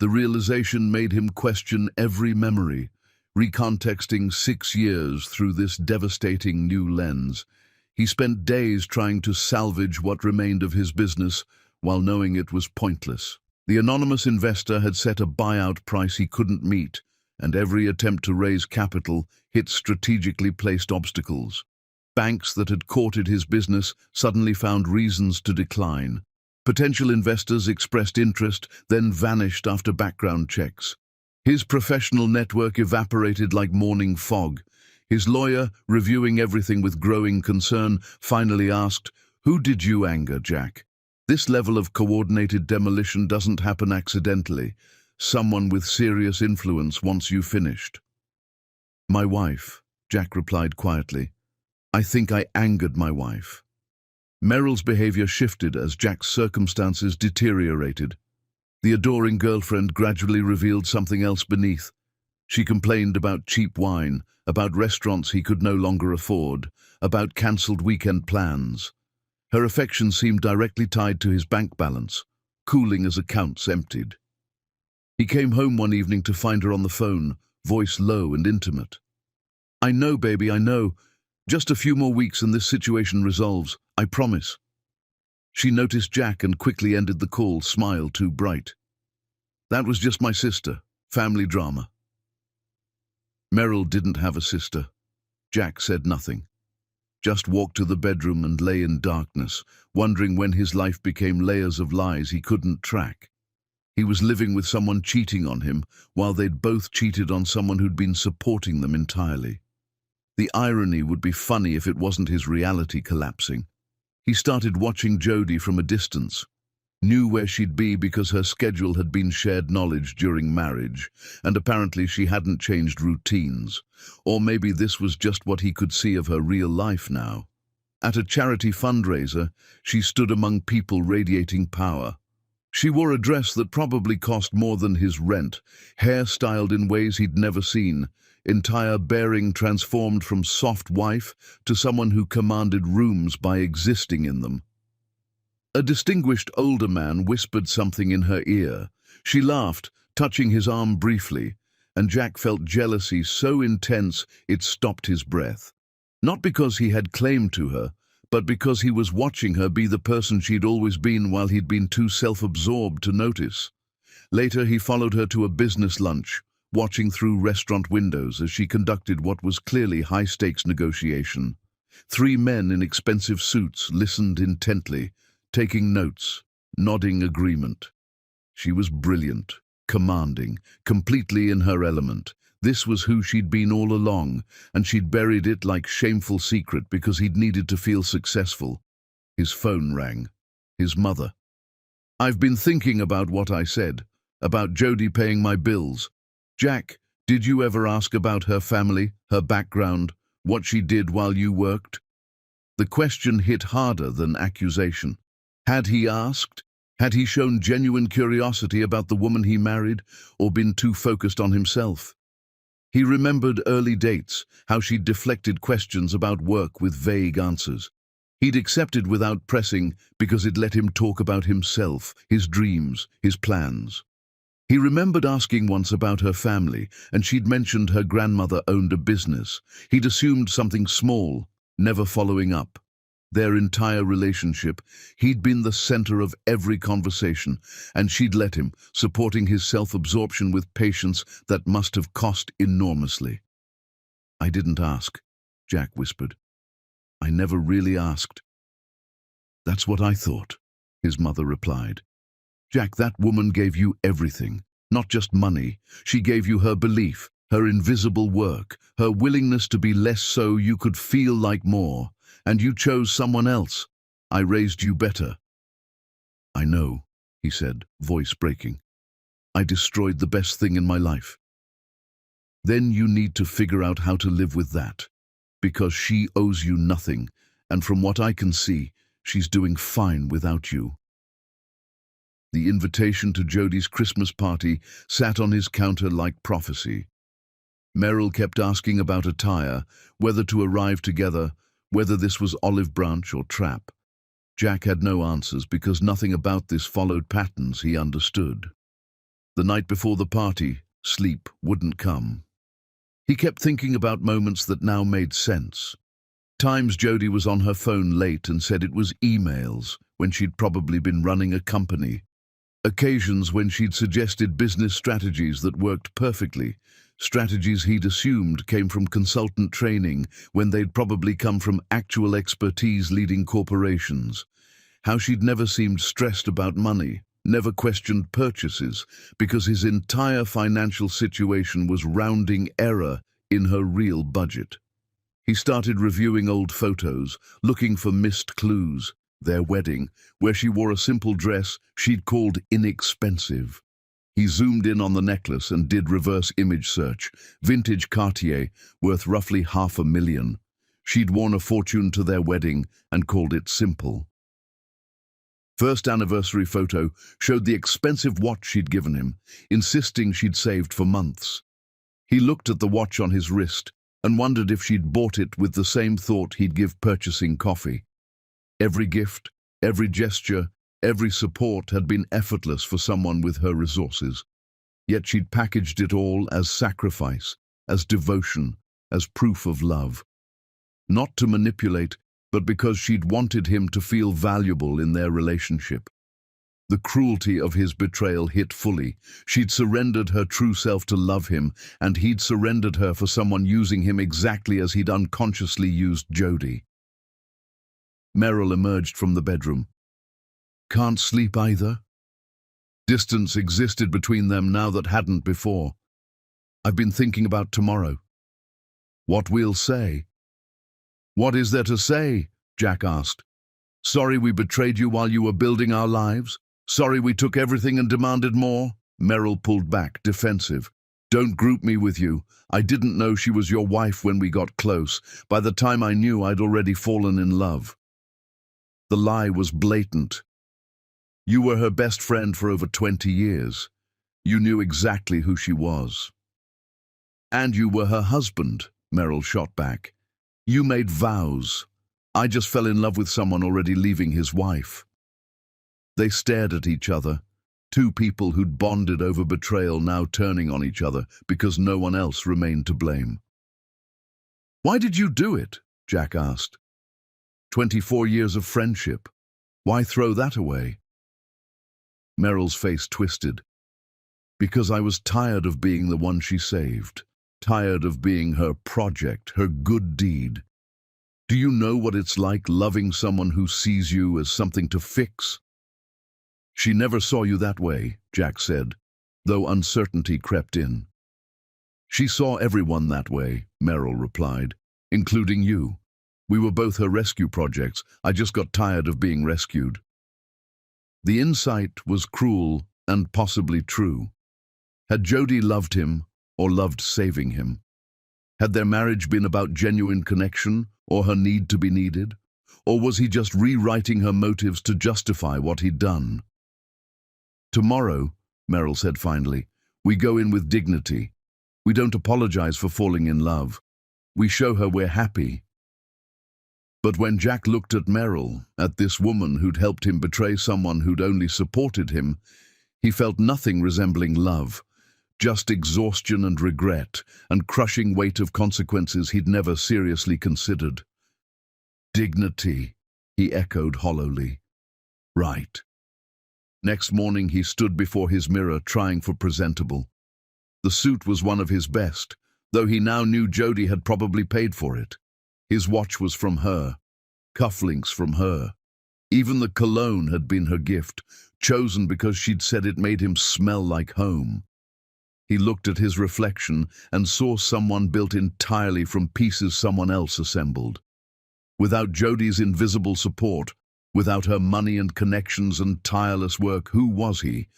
The realization made him question every memory, recontexting 6 years through this devastating new lens. He spent days trying to salvage what remained of his business while knowing it was pointless. The anonymous investor had set a buyout price he couldn't meet, and every attempt to raise capital hit strategically placed obstacles. Banks that had courted his business suddenly found reasons to decline. Potential investors expressed interest, then vanished after background checks. His professional network evaporated like morning fog. His lawyer, reviewing everything with growing concern, finally asked, "Who did you anger, Jack? This level of coordinated demolition doesn't happen accidentally. Someone with serious influence once you finished." "My wife," Jack replied quietly. "I think I angered my wife." Merrill's behavior shifted as Jack's circumstances deteriorated. The adoring girlfriend gradually revealed something else beneath. She complained about cheap wine, about restaurants he could no longer afford, about cancelled weekend plans. Her affection seemed directly tied to his bank balance, cooling as accounts emptied. He came home one evening to find her on the phone, voice low and intimate. "I know, baby, I know. Just a few more weeks and this situation resolves, I promise." She noticed Jack and quickly ended the call, smile too bright. "That was just my sister. Family drama." Merrill didn't have a sister. Jack said nothing. Just walked to the bedroom and lay in darkness, wondering when his life became layers of lies he couldn't track. He was living with someone cheating on him, while they'd both cheated on someone who'd been supporting them entirely. The irony would be funny if it wasn't his reality collapsing. He started watching Jodie from a distance, knew where she'd be because her schedule had been shared knowledge during marriage, and apparently she hadn't changed routines. Or maybe this was just what he could see of her real life now. At a charity fundraiser, she stood among people radiating power. She wore a dress that probably cost more than his rent, hair styled in ways he'd never seen, entire bearing transformed from soft wife to someone who commanded rooms by existing in them. A distinguished older man whispered something in her ear. She laughed, touching his arm briefly, and Jack felt jealousy so intense it stopped his breath. Not because he had claimed to her, but because he was watching her be the person she'd always been while he'd been too self-absorbed to notice. Later he followed her to a business lunch, watching through restaurant windows as she conducted what was clearly high-stakes negotiation. 3 men in expensive suits listened intently, taking notes, nodding agreement. She was brilliant, commanding, completely in her element. This was who she'd been all along, and she'd buried it like shameful secret because he'd needed to feel successful. His phone rang. His mother. "I've been thinking about what I said, about Jodie paying my bills. Jack, did you ever ask about her family, her background, what she did while you worked?" The question hit harder than accusation. Had he asked? Had he shown genuine curiosity about the woman he married, or been too focused on himself? He remembered early dates, how she'd deflected questions about work with vague answers. He'd accepted without pressing because it let him talk about himself, his dreams, his plans. He remembered asking once about her family, and she'd mentioned her grandmother owned a business. He'd assumed something small, never following up. Their entire relationship, he'd been the center of every conversation, and she'd let him, supporting his self-absorption with patience that must have cost enormously. "I didn't ask," Jack whispered. "I never really asked." "That's what I thought," his mother replied. "Jack, that woman gave you everything, not just money. She gave you her belief, her invisible work, her willingness to be less so you could feel like more. And you chose someone else. I raised you better." "I know," he said, voice breaking. "I destroyed the best thing in my life." "Then you need to figure out how to live with that. Because she owes you nothing, and from what I can see, she's doing fine without you." The invitation to Jodi's Christmas party sat on his counter like prophecy. Merrill kept asking about attire, whether to arrive together, whether this was olive branch or trap. Jack had no answers because nothing about this followed patterns he understood. The night before the party, sleep wouldn't come. He kept thinking about moments that now made sense. Times Jodi was on her phone late and said it was emails, when she'd probably been running a company. Occasions when she'd suggested business strategies that worked perfectly, strategies he'd assumed came from consultant training when they'd probably come from actual expertise leading corporations. How she'd never seemed stressed about money, never questioned purchases, because his entire financial situation was rounding error in her real budget. He started reviewing old photos, looking for missed clues. Their wedding, where she wore a simple dress she'd called inexpensive. He zoomed in on the necklace and did reverse image search. Vintage Cartier, worth roughly $500,000. She'd worn a fortune to their wedding and called it simple. First anniversary photo showed the expensive watch she'd given him, insisting she'd saved for months. He looked at the watch on his wrist and wondered if she'd bought it with the same thought he'd give purchasing coffee. Every gift, every gesture, every support had been effortless for someone with her resources. Yet she'd packaged it all as sacrifice, as devotion, as proof of love. Not to manipulate, but because she'd wanted him to feel valuable in their relationship. The cruelty of his betrayal hit fully. She'd surrendered her true self to love him, and he'd surrendered her for someone using him exactly as he'd unconsciously used Jodi. Merrill emerged from the bedroom. "Can't sleep either?" Distance existed between them now that hadn't before. "I've been thinking about tomorrow. What we'll say." "What is there to say?" Jack asked. "Sorry we betrayed you while you were building our lives? Sorry we took everything and demanded more?" Merrill pulled back, defensive. "Don't group me with you. I didn't know she was your wife when we got close. By the time I knew, I'd already fallen in love." The lie was blatant. "You were her best friend for over 20 years. You knew exactly who she was." "And you were her husband," Merrill shot back. "You made vows. I just fell in love with someone already leaving his wife." They stared at each other, two people who'd bonded over betrayal now turning on each other because no one else remained to blame. "Why did you do it?" Jack asked. 24 years of friendship. Why throw that away?" Merrill's face twisted. "Because I was tired of being the one she saved. Tired of being her project, her good deed. Do you know what it's like loving someone who sees you as something to fix?" "She never saw you that way," Jack said, though uncertainty crept in. "She saw everyone that way," Merrill replied, "including you. We were both her rescue projects. I just got tired of being rescued." The insight was cruel and possibly true. Had Jodi loved him or loved saving him? Had their marriage been about genuine connection or her need to be needed? Or was he just rewriting her motives to justify what he'd done? "Tomorrow," Meryl said finally, "we go in with dignity. We don't apologize for falling in love. We show her we're happy." But when Jack looked at Meryl, at this woman who'd helped him betray someone who'd only supported him, he felt nothing resembling love, just exhaustion and regret, and crushing weight of consequences he'd never seriously considered. "Dignity," he echoed hollowly. "Right." Next morning he stood before his mirror trying for presentable. The suit was one of his best, though he now knew Jodie had probably paid for it. His watch was from her, cufflinks from her. Even the cologne had been her gift, chosen because she'd said it made him smell like home. He looked at his reflection and saw someone built entirely from pieces someone else assembled. Without Jodie's invisible support, without her money and connections and tireless work, who was he?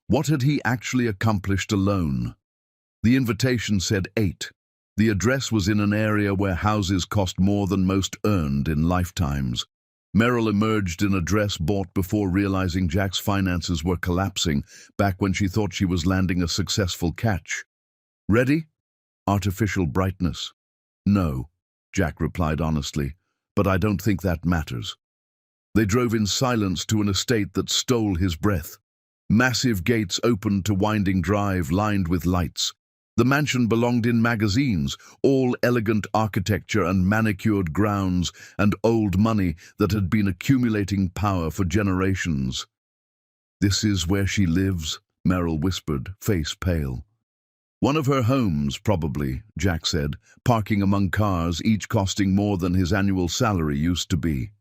What had he actually accomplished alone? The invitation said 8. The address was in an area where houses cost more than most earned in lifetimes. Meryl emerged in a dress bought before realizing Jack's finances were collapsing, back when she thought she was landing a successful catch. "Ready?" Artificial brightness. "No," Jack replied honestly, "but I don't think that matters." They drove in silence to an estate that stole his breath. Massive gates opened to winding drive lined with lights. The mansion belonged in magazines, all elegant architecture and manicured grounds and old money that had been accumulating power for generations. "This is where she lives," Meryl whispered, face pale. "One of her homes, probably," Jack said, parking among cars, each costing more than his annual salary used to be.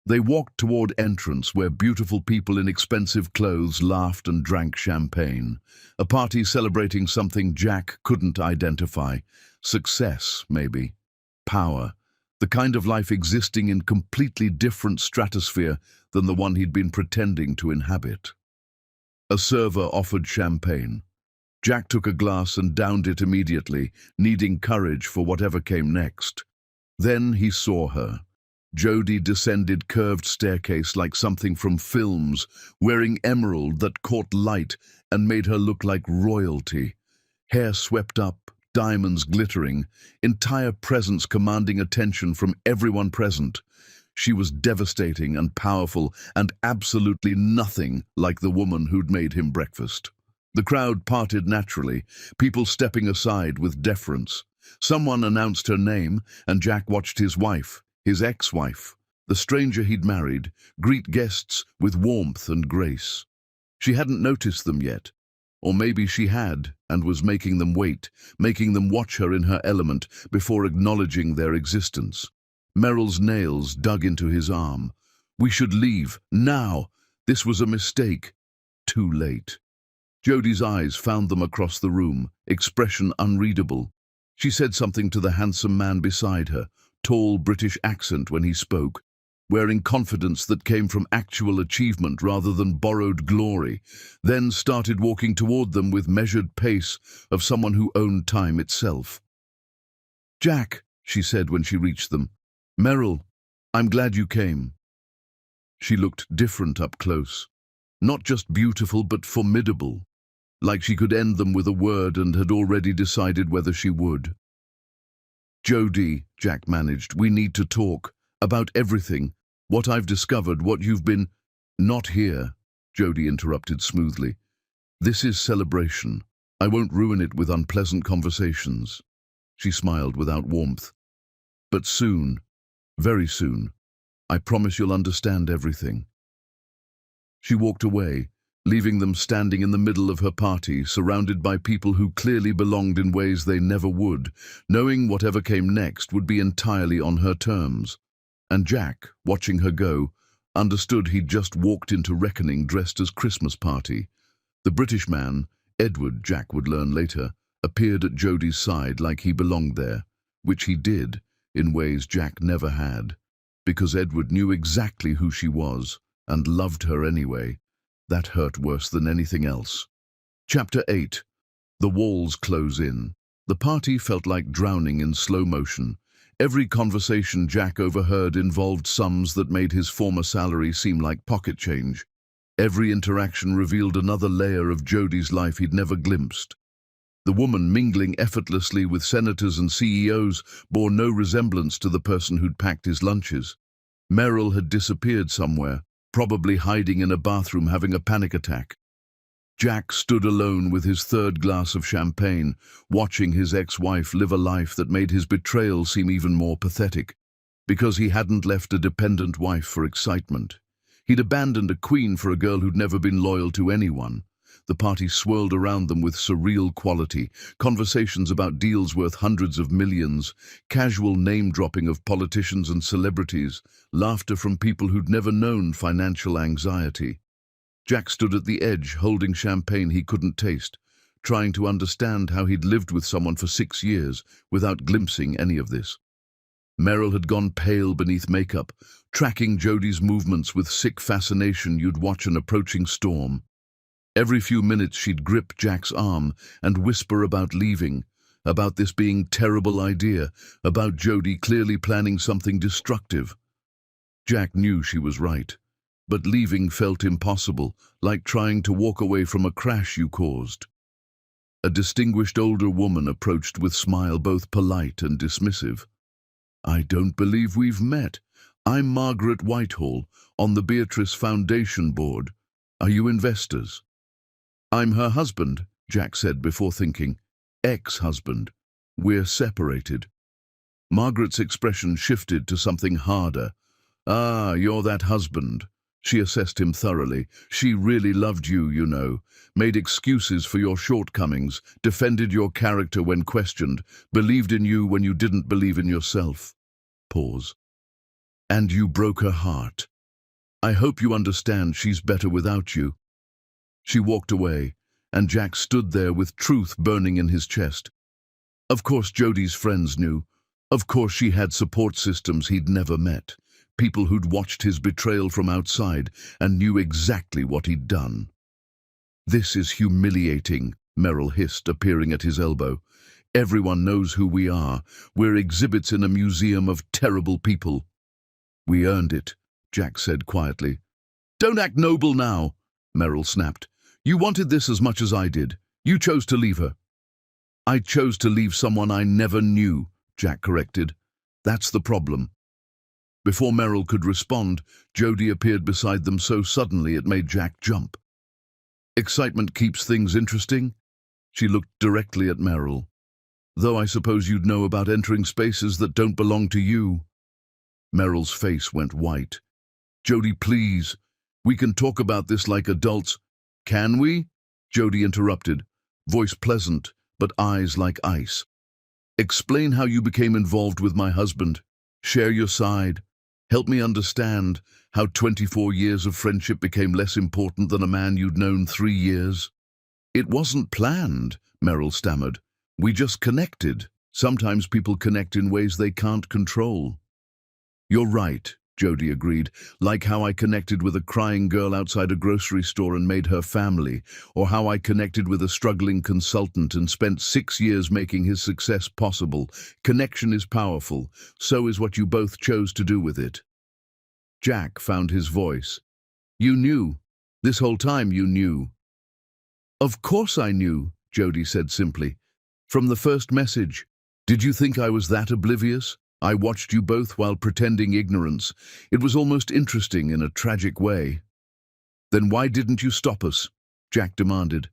They walked toward entrance where beautiful people in expensive clothes laughed and drank champagne. A party celebrating something Jack couldn't identify. Success, maybe. Power. The kind of life existing in completely different stratosphere than the one he'd been pretending to inhabit. A server offered champagne. Jack took a glass and downed it immediately, needing courage for whatever came next. Then he saw her. Jodie descended curved staircase like something from films, wearing emerald that caught light and made her look like royalty. Hair swept up, diamonds glittering, entire presence commanding attention from everyone present. She was devastating and powerful and absolutely nothing like the woman who'd made him breakfast. The crowd parted naturally, people stepping aside with deference. Someone announced her name, and Jack watched his wife, his ex-wife, the stranger he'd married, greet guests with warmth and grace. She hadn't noticed them yet, or maybe she had and was making them wait, making them watch her in her element before acknowledging their existence. Meryl's nails dug into his arm. "We should leave, now. This was a mistake." Too late. Jodie's eyes found them across the room, expression unreadable. She said something to the handsome man beside her, tall British accent when he spoke, wearing confidence that came from actual achievement rather than borrowed glory, then started walking toward them with measured pace of someone who owned time itself. "Jack," she said when she reached them. "Meryl, I'm glad you came." She looked different up close. Not just beautiful, but formidable. Like she could end them with a word and had already decided whether she would. "Jodie," Jack managed, "we need to talk. About everything. What I've discovered, what you've been—" "Not here," Jodie interrupted smoothly. "This is celebration. I won't ruin it with unpleasant conversations." She smiled without warmth. "But soon, very soon, I promise you'll understand everything." She walked away, leaving them standing in the middle of her party, surrounded by people who clearly belonged in ways they never would, knowing whatever came next would be entirely on her terms. And Jack, watching her go, understood he'd just walked into reckoning dressed as Christmas party. The British man, Edward, Jack would learn later, appeared at Jodie's side like he belonged there, which he did, in ways Jack never had, because Edward knew exactly who she was, and loved her anyway. That hurt worse than anything else. Chapter 8. The walls close in. The party felt like drowning in slow motion. Every conversation Jack overheard involved sums that made his former salary seem like pocket change. Every interaction revealed another layer of Jodi's life he'd never glimpsed. The woman mingling effortlessly with senators and CEOs bore no resemblance to the person who'd packed his lunches. Merrill had disappeared somewhere, probably hiding in a bathroom having a panic attack. Jack stood alone with his third glass of champagne, watching his ex-wife live a life that made his betrayal seem even more pathetic. Because he hadn't left a dependent wife for excitement. He'd abandoned a queen for a girl who'd never been loyal to anyone. The party swirled around them with surreal quality, conversations about deals worth hundreds of millions, casual name-dropping of politicians and celebrities, laughter from people who'd never known financial anxiety. Jack stood at the edge, holding champagne he couldn't taste, trying to understand how he'd lived with someone for 6 years without glimpsing any of this. Merrill had gone pale beneath makeup, tracking Jodi's movements with sick fascination you'd watch an approaching storm. Every few minutes she'd grip Jack's arm and whisper about leaving, about this being a terrible idea, about Jodi clearly planning something destructive. Jack knew she was right, but leaving felt impossible, like trying to walk away from a crash you caused. A distinguished older woman approached with smile both polite and dismissive. "I don't believe we've met. I'm Margaret Whitehall, on the Beatrice Foundation board. Are you investors?" "I'm her husband," Jack said before thinking. "Ex-husband. We're separated." Margaret's expression shifted to something harder. "Ah, you're that husband." She assessed him thoroughly. "She really loved you, you know, made excuses for your shortcomings, defended your character when questioned, believed in you when you didn't believe in yourself." Pause. "And you broke her heart. I hope you understand she's better without you." She walked away, and Jack stood there with truth burning in his chest. Of course Jodi's friends knew. Of course she had support systems he'd never met. People who'd watched his betrayal from outside and knew exactly what he'd done. "This is humiliating," Merrill hissed, appearing at his elbow. "Everyone knows who we are. We're exhibits in a museum of terrible people." "We earned it," Jack said quietly. "Don't act noble now," Merrill snapped. "You wanted this as much as I did. You chose to leave her." "I chose to leave someone I never knew," Jack corrected. "That's the problem." Before Merrill could respond, Jodi appeared beside them so suddenly it made Jack jump. "Excitement keeps things interesting?" She looked directly at Merrill. "Though I suppose you'd know about entering spaces that don't belong to you." Merrill's face went white. "Jodi, please. We can talk about this like adults." "Can we?" Jodi interrupted, voice pleasant, but eyes like ice. "Explain how you became involved with my husband. Share your side. Help me understand how 24 years of friendship became less important than a man you'd known 3 years." "It wasn't planned," Merrill stammered. "We just connected. Sometimes people connect in ways they can't control." "You're right," Jodi agreed, "like how I connected with a crying girl outside a grocery store and made her family, or how I connected with a struggling consultant and spent 6 years making his success possible. Connection is powerful, so is what you both chose to do with it." Jack found his voice. "You knew. This whole time you knew." "Of course I knew," Jodi said simply. "From the first message. Did you think I was that oblivious? I watched you both while pretending ignorance. It was almost interesting in a tragic way." "Then why didn't you stop us?" Jack demanded.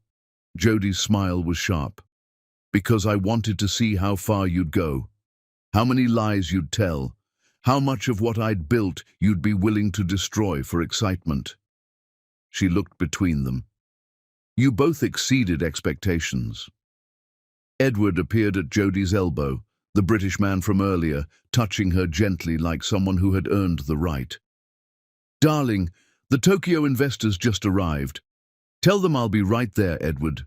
Jodi's smile was sharp. "Because I wanted to see how far you'd go. How many lies you'd tell. How much of what I'd built you'd be willing to destroy for excitement." She looked between them. "You both exceeded expectations." Edward appeared at Jodi's elbow, the British man from earlier, touching her gently like someone who had earned the right. "Darling, the Tokyo investors just arrived. Tell them I'll be right there, Edward."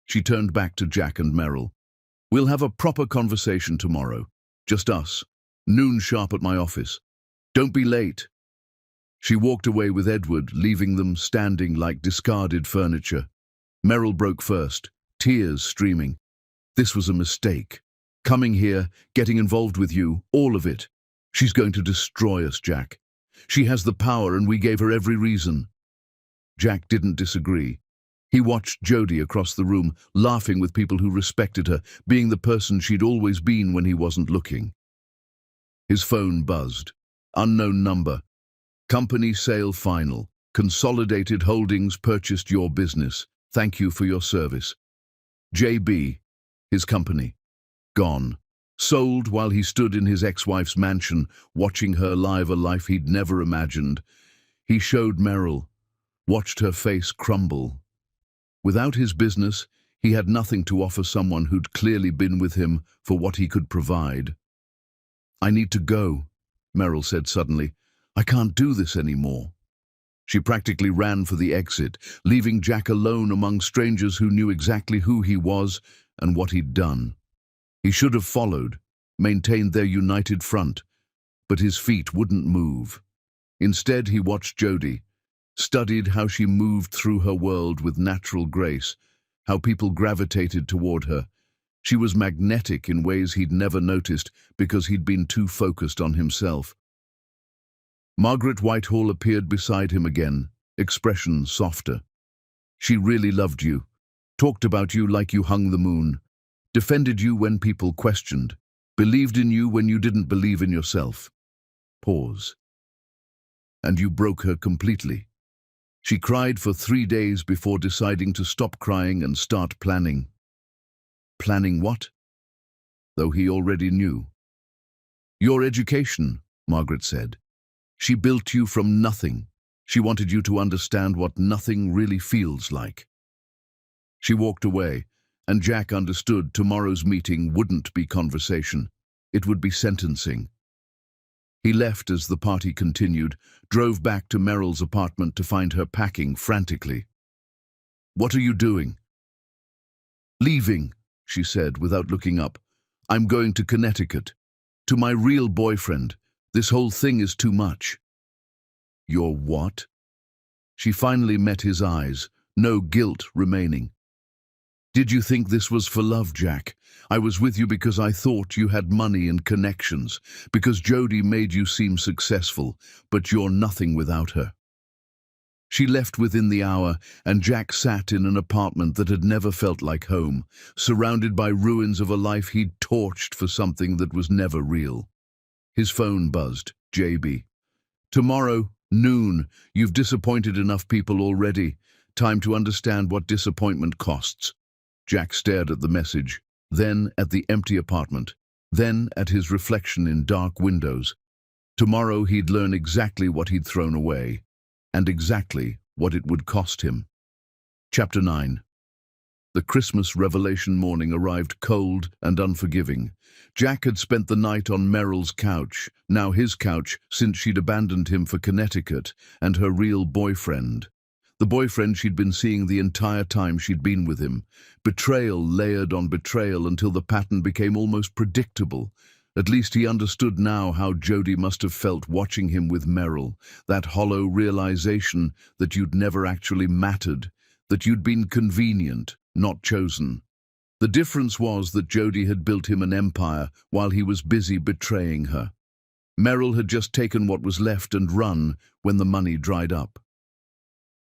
She turned back to Jack and Merrill. "We'll have a proper conversation tomorrow. Just us. Noon sharp at my office. Don't be late." She walked away with Edward, leaving them standing like discarded furniture. Merrill broke first, tears streaming. This was a mistake. Coming here, getting involved with you, all of it. She's going to destroy us, Jack. She has the power and we gave her every reason. Jack didn't disagree. He watched Jody across the room, laughing with people who respected her, being the person she'd always been when he wasn't looking. His phone buzzed. Unknown number. Company sale final. Consolidated Holdings purchased your business. Thank you for your service. JB, his company. Gone. Sold while he stood in his ex-wife's mansion, watching her live a life he'd never imagined. He showed Meryl, watched her face crumble. Without his business, he had nothing to offer someone who'd clearly been with him for what he could provide. I need to go, Meryl said suddenly. I can't do this anymore. She practically ran for the exit, leaving Jack alone among strangers who knew exactly who he was and what he'd done. He should have followed, maintained their united front, but his feet wouldn't move. Instead, he watched Jody, studied how she moved through her world with natural grace, how people gravitated toward her. She was magnetic in ways he'd never noticed because he'd been too focused on himself. Margaret Whitehall appeared beside him again, expression softer. She really loved you, talked about you like you hung the moon, defended you when people questioned, believed in you when you didn't believe in yourself. Pause. And you broke her completely. She cried for 3 days before deciding to stop crying and start planning. Planning what? Though he already knew. Your education, Margaret said. She built you from nothing. She wanted you to understand what nothing really feels like. She walked away, and Jack understood tomorrow's meeting wouldn't be conversation. It would be sentencing. He left as the party continued, drove back to Meryl's apartment to find her packing frantically. What are you doing? Leaving, she said without looking up. I'm going to Connecticut. To my real boyfriend. This whole thing is too much. Your what? She finally met his eyes, no guilt remaining. Did you think this was for love, Jack? I was with you because I thought you had money and connections, because Jody made you seem successful, but you're nothing without her. She left within the hour, and Jack sat in an apartment that had never felt like home, surrounded by ruins of a life he'd torched for something that was never real. His phone buzzed. JB. Tomorrow, noon. You've disappointed enough people already. Time to understand what disappointment costs. Jack stared at the message, then at the empty apartment, then at his reflection in dark windows. Tomorrow he'd learn exactly what he'd thrown away, and exactly what it would cost him. Chapter 9. The Christmas revelation morning arrived cold and unforgiving. Jack had spent the night on Meryl's couch, now his couch since she'd abandoned him for Connecticut and her real boyfriend. The boyfriend she'd been seeing the entire time she'd been with him. Betrayal layered on betrayal until the pattern became almost predictable. At least he understood now how Jody must have felt watching him with Meryl, that hollow realization that you'd never actually mattered, that you'd been convenient, not chosen. The difference was that Jody had built him an empire while he was busy betraying her. Meryl had just taken what was left and run when the money dried up.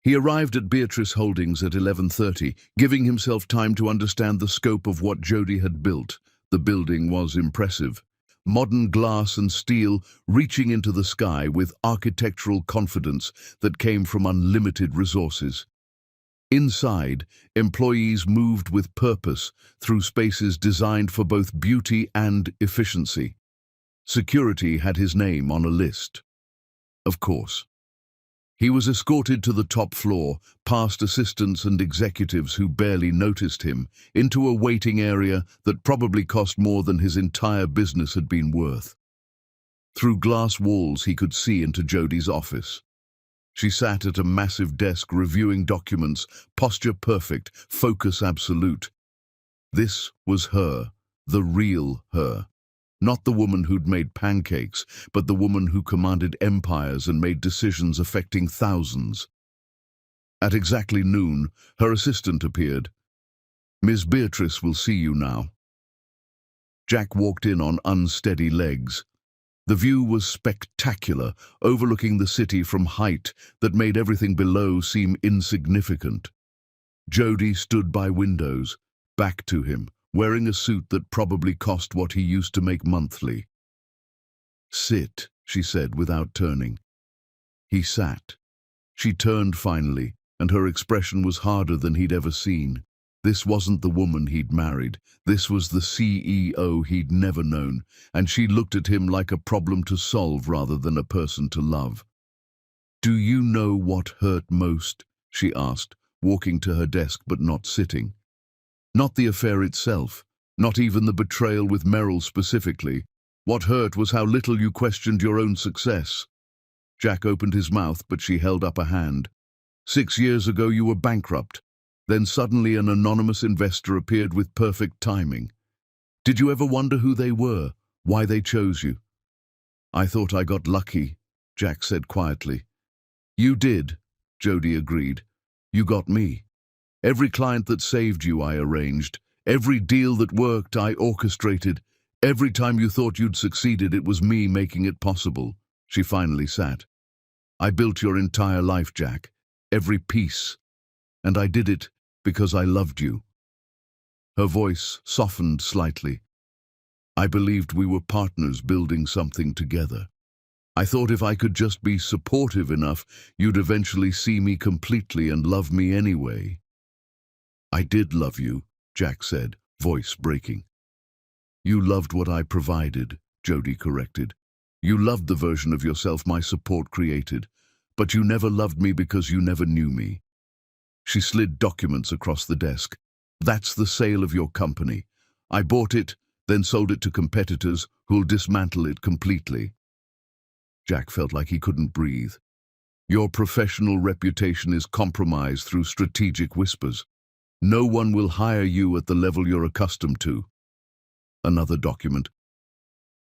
He arrived at Beatrice Holdings at 11:30, giving himself time to understand the scope of what Jody had built. The building was impressive. Modern glass and steel reaching into the sky with architectural confidence that came from unlimited resources. Inside, employees moved with purpose through spaces designed for both beauty and efficiency. Security had his name on a list. Of course. He was escorted to the top floor, past assistants and executives who barely noticed him, into a waiting area that probably cost more than his entire business had been worth. Through glass walls he could see into Jody's office. She sat at a massive desk reviewing documents, posture perfect, focus absolute. This was her, the real her. Not the woman who'd made pancakes, but the woman who commanded empires and made decisions affecting thousands. At exactly noon, her assistant appeared. "Miss Beatrice will see you now." Jack walked in on unsteady legs. The view was spectacular, overlooking the city from height that made everything below seem insignificant. Jody stood by windows, back to him, wearing a suit that probably cost what he used to make monthly. "Sit," she said without turning. He sat. She turned finally, and her expression was harder than he'd ever seen. This wasn't the woman he'd married. This was the CEO he'd never known, and she looked at him like a problem to solve rather than a person to love. "Do you know what hurt most?" she asked, walking to her desk but not sitting. Not the affair itself, not even the betrayal with Merrill specifically. What hurt was how little you questioned your own success. Jack opened his mouth, but she held up a hand. 6 years ago you were bankrupt. Then suddenly an anonymous investor appeared with perfect timing. Did you ever wonder who they were, why they chose you? "I thought I got lucky," Jack said quietly. "You did," Jody agreed. "You got me. Every client that saved you I arranged. Every deal that worked I orchestrated. Every time you thought you'd succeeded, it was me making it possible." She finally sat. "I built your entire life, Jack. Every piece. And I did it because I loved you." Her voice softened slightly. "I believed we were partners building something together. I thought if I could just be supportive enough, you'd eventually see me completely and love me anyway." "I did love you," Jack said, voice breaking. "You loved what I provided," Jody corrected. "You loved the version of yourself my support created, but you never loved me because you never knew me." She slid documents across the desk. "That's the sale of your company. I bought it, then sold it to competitors who'll dismantle it completely." Jack felt like he couldn't breathe. "Your professional reputation is compromised through strategic whispers. No one will hire you at the level you're accustomed to." Another document.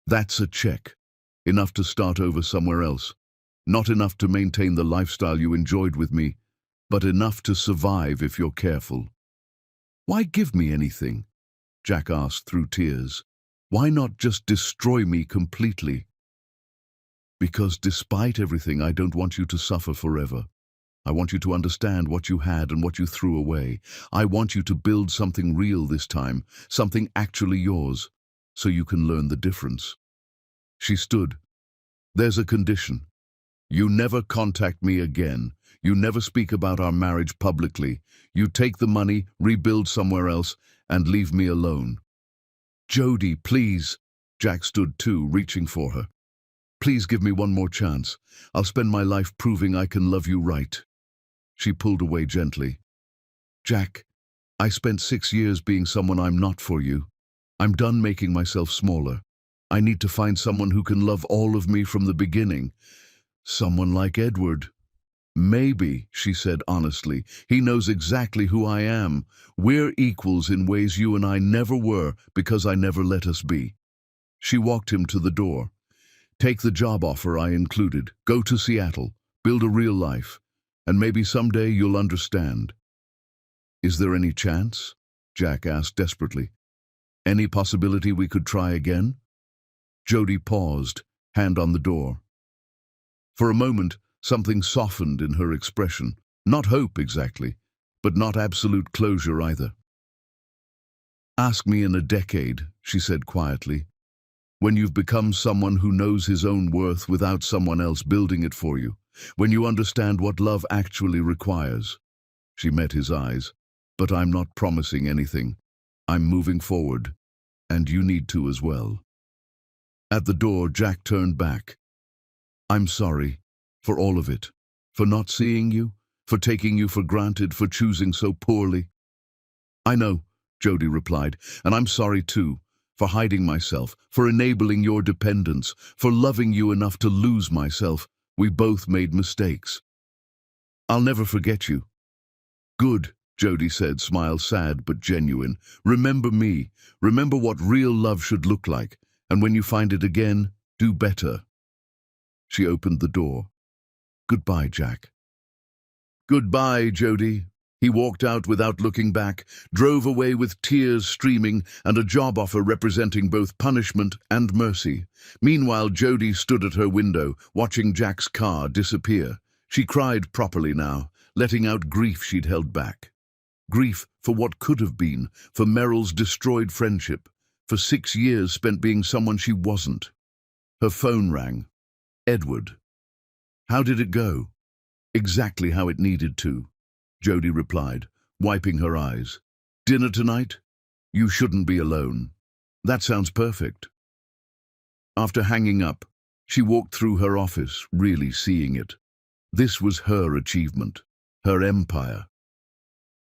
"That's a check. Enough to start over somewhere else. Not enough to maintain the lifestyle you enjoyed with me, but enough to survive if you're careful." "Why give me anything?" Jack asked through tears. "Why not just destroy me completely?" "Because despite everything, I don't want you to suffer forever. I want you to understand what you had and what you threw away. I want you to build something real this time, something actually yours, so you can learn the difference." She stood. "There's a condition. You never contact me again. You never speak about our marriage publicly. You take the money, rebuild somewhere else, and leave me alone." "Jody, please." Jack stood too, reaching for her. "Please give me one more chance. I'll spend my life proving I can love you right." She pulled away gently. "Jack, I spent 6 years being someone I'm not for you. I'm done making myself smaller. I need to find someone who can love all of me from the beginning. Someone like Edward." "Maybe," she said honestly. "He knows exactly who I am. We're equals in ways you and I never were because I never let us be." She walked him to the door. "Take the job offer I included. Go to Seattle. Build a real life. And maybe someday you'll understand." "Is there any chance?" Jack asked desperately. "Any possibility we could try again?" Jody paused, hand on the door. For a moment, something softened in her expression. Not hope exactly, but not absolute closure either. "Ask me in a decade," she said quietly. "When you've become someone who knows his own worth without someone else building it for you. When you understand what love actually requires." She met his eyes. "But I'm not promising anything. I'm moving forward, and you need to as well." At the door, Jack turned back. "I'm sorry. For all of it. For not seeing you. For taking you for granted. For choosing so poorly." "I know," Jody replied, "and I'm sorry too. For hiding myself. For enabling your dependence. For loving you enough to lose myself. We both made mistakes. I'll never forget you." "Good," Jody said, smile sad but genuine. "Remember me. Remember what real love should look like. And when you find it again, do better." She opened the door. "Goodbye, Jack." "Goodbye, Jody," He walked out without looking back, drove away with tears streaming and a job offer representing both punishment and mercy. Meanwhile, Jody stood at her window, watching Jack's car disappear. She cried properly now, letting out grief she'd held back. Grief for what could have been, for Meryl's destroyed friendship, for 6 years spent being someone she wasn't. Her phone rang. Edward. How did it go? Exactly how it needed to, Jody replied, wiping her eyes. Dinner tonight? You shouldn't be alone. That sounds perfect. After hanging up, she walked through her office, really seeing it. This was her achievement, her empire.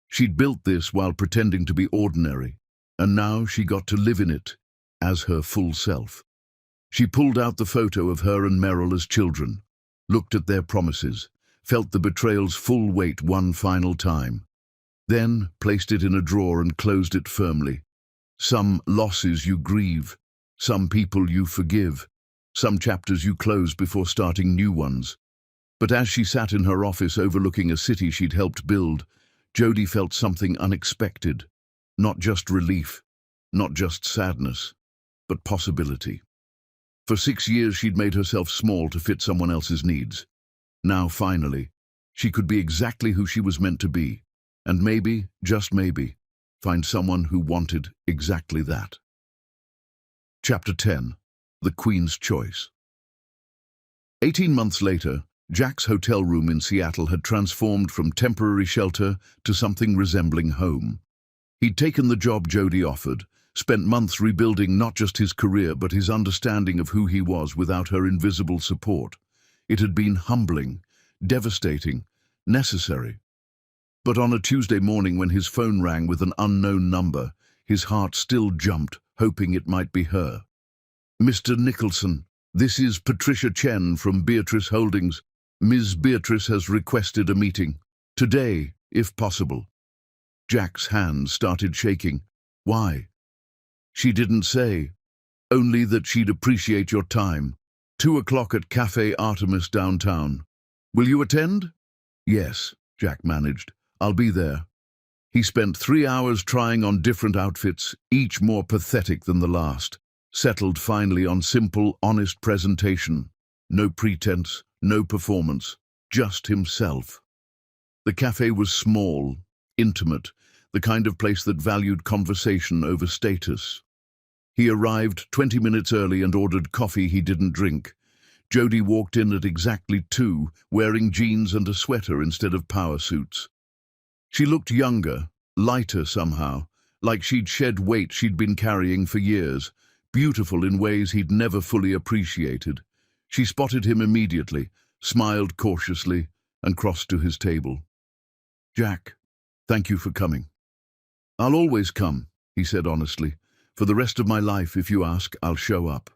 She'd built this while pretending to be ordinary, and now she got to live in it as her full self. She pulled out the photo of her and Meryl as children, looked at their promises, felt the betrayal's full weight one final time, then placed it in a drawer and closed it firmly. Some losses you grieve, some people you forgive, some chapters you close before starting new ones. But as she sat in her office overlooking a city she'd helped build, Jody felt something unexpected. Not just relief, not just sadness, but possibility. For 6 years she'd made herself small to fit someone else's needs. Now, finally, she could be exactly who she was meant to be, and maybe, just maybe, find someone who wanted exactly that. Chapter 10. The Queen's Choice. 18 months later, Jack's hotel room in Seattle had transformed from temporary shelter to something resembling home. He'd taken the job Jody offered, spent months rebuilding not just his career but his understanding of who he was without her invisible support. It had been humbling, devastating, necessary. But on a Tuesday morning when his phone rang with an unknown number, his heart still jumped, hoping it might be her. Mr. Nicholson, this is Patricia Chen from Beatrice Holdings. Ms. Beatrice has requested a meeting. Today, if possible. Jack's hands started shaking. Why? She didn't say. Only that she'd appreciate your time. 2 o'clock at Café Artemis downtown. Will you attend? Yes, Jack managed. I'll be there. He spent 3 hours trying on different outfits, each more pathetic than the last. Settled finally on simple, honest presentation. No pretense, no performance, just himself. The cafe was small, intimate, the kind of place that valued conversation over status. He arrived 20 minutes early and ordered coffee he didn't drink. Jody walked in at exactly 2, wearing jeans and a sweater instead of power suits. She looked younger, lighter somehow, like she'd shed weight she'd been carrying for years, beautiful in ways he'd never fully appreciated. She spotted him immediately, smiled cautiously, and crossed to his table. Jack, thank you for coming. I'll always come, he said honestly. For the rest of my life, if you ask, I'll show up.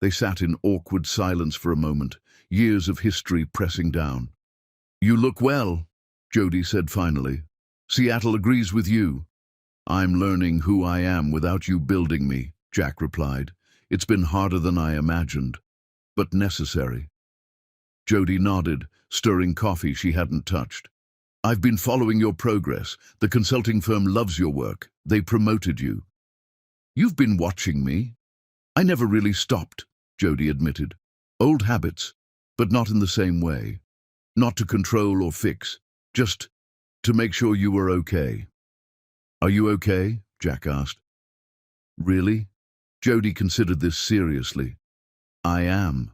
They sat in awkward silence for a moment, years of history pressing down. You look well, Jody said finally. Seattle agrees with you. I'm learning who I am without you building me, Jack replied. It's been harder than I imagined, but necessary. Jody nodded, stirring coffee she hadn't touched. I've been following your progress. The consulting firm loves your work. They promoted you. You've been watching me. I never really stopped, Jody admitted. Old habits, but not in the same way. Not to control or fix, just to make sure you were okay. Are you okay? Jack asked. Really? Jody considered this seriously. I am.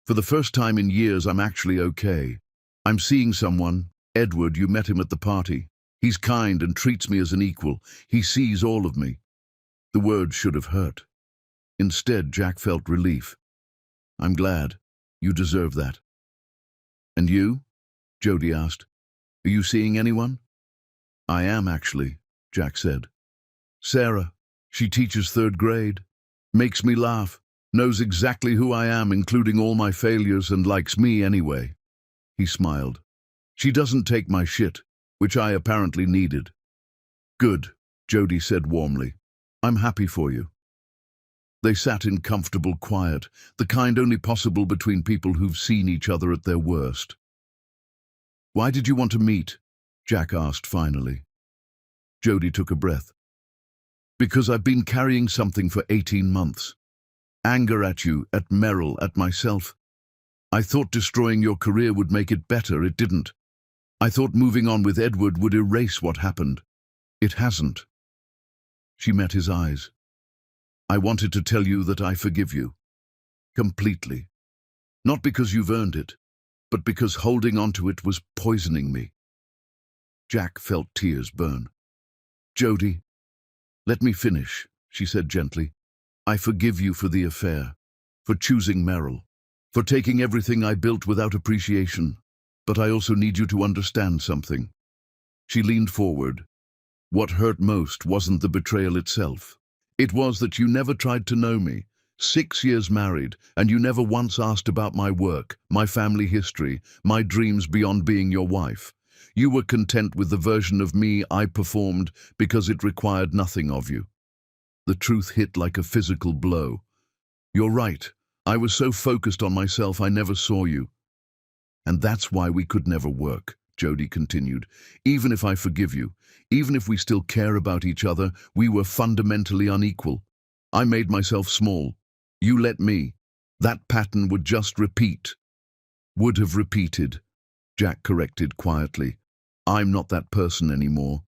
For the first time in years, I'm actually okay. I'm seeing someone. Edward, you met him at the party. He's kind and treats me as an equal. He sees all of me. The words should have hurt. Instead, Jack felt relief. I'm glad. You deserve that. And you? Jody asked. Are you seeing anyone? I am, actually, Jack said. Sarah. She teaches 3rd grade. Makes me laugh. Knows exactly who I am, including all my failures, and likes me anyway. He smiled. She doesn't take my shit, which I apparently needed. Good, Jody said warmly. I'm happy for you. They sat in comfortable quiet, the kind only possible between people who've seen each other at their worst. Why did you want to meet? Jack asked finally. Jody took a breath. Because I've been carrying something for 18 months. Anger at you, at Merrill, at myself. I thought destroying your career would make it better, it didn't. I thought moving on with Edward would erase what happened. It hasn't. She met his eyes. I wanted to tell you that I forgive you. Completely. Not because you've earned it, but because holding on to it was poisoning me. Jack felt tears burn. Jody, let me finish, she said gently. I forgive you for the affair, for choosing Merrill, for taking everything I built without appreciation. But I also need you to understand something. She leaned forward. What hurt most wasn't the betrayal itself. It was that you never tried to know me. 6 years married, and you never once asked about my work, my family history, my dreams beyond being your wife. You were content with the version of me I performed because it required nothing of you. The truth hit like a physical blow. You're right. I was so focused on myself I never saw you. And that's why we could never work, Jody continued. Even if I forgive you, even if we still care about each other, we were fundamentally unequal. I made myself small. You let me. That pattern would just repeat. Would have repeated, Jack corrected quietly. I'm not that person anymore.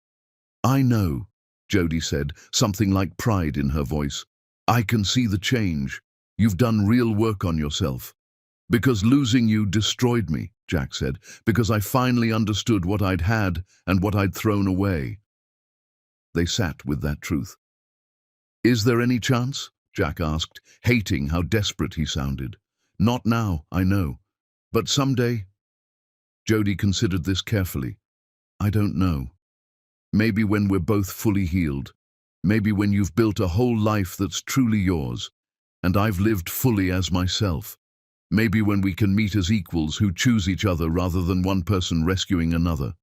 I know, Jody said, something like pride in her voice. I can see the change. You've done real work on yourself. Because losing you destroyed me, Jack said, because I finally understood what I'd had and what I'd thrown away. They sat with that truth. Is there any chance? Jack asked, hating how desperate he sounded. Not now, I know. But someday? Jody considered this carefully. I don't know. Maybe when we're both fully healed. Maybe when you've built a whole life that's truly yours, and I've lived fully as myself. Maybe when we can meet as equals who choose each other rather than one person rescuing another.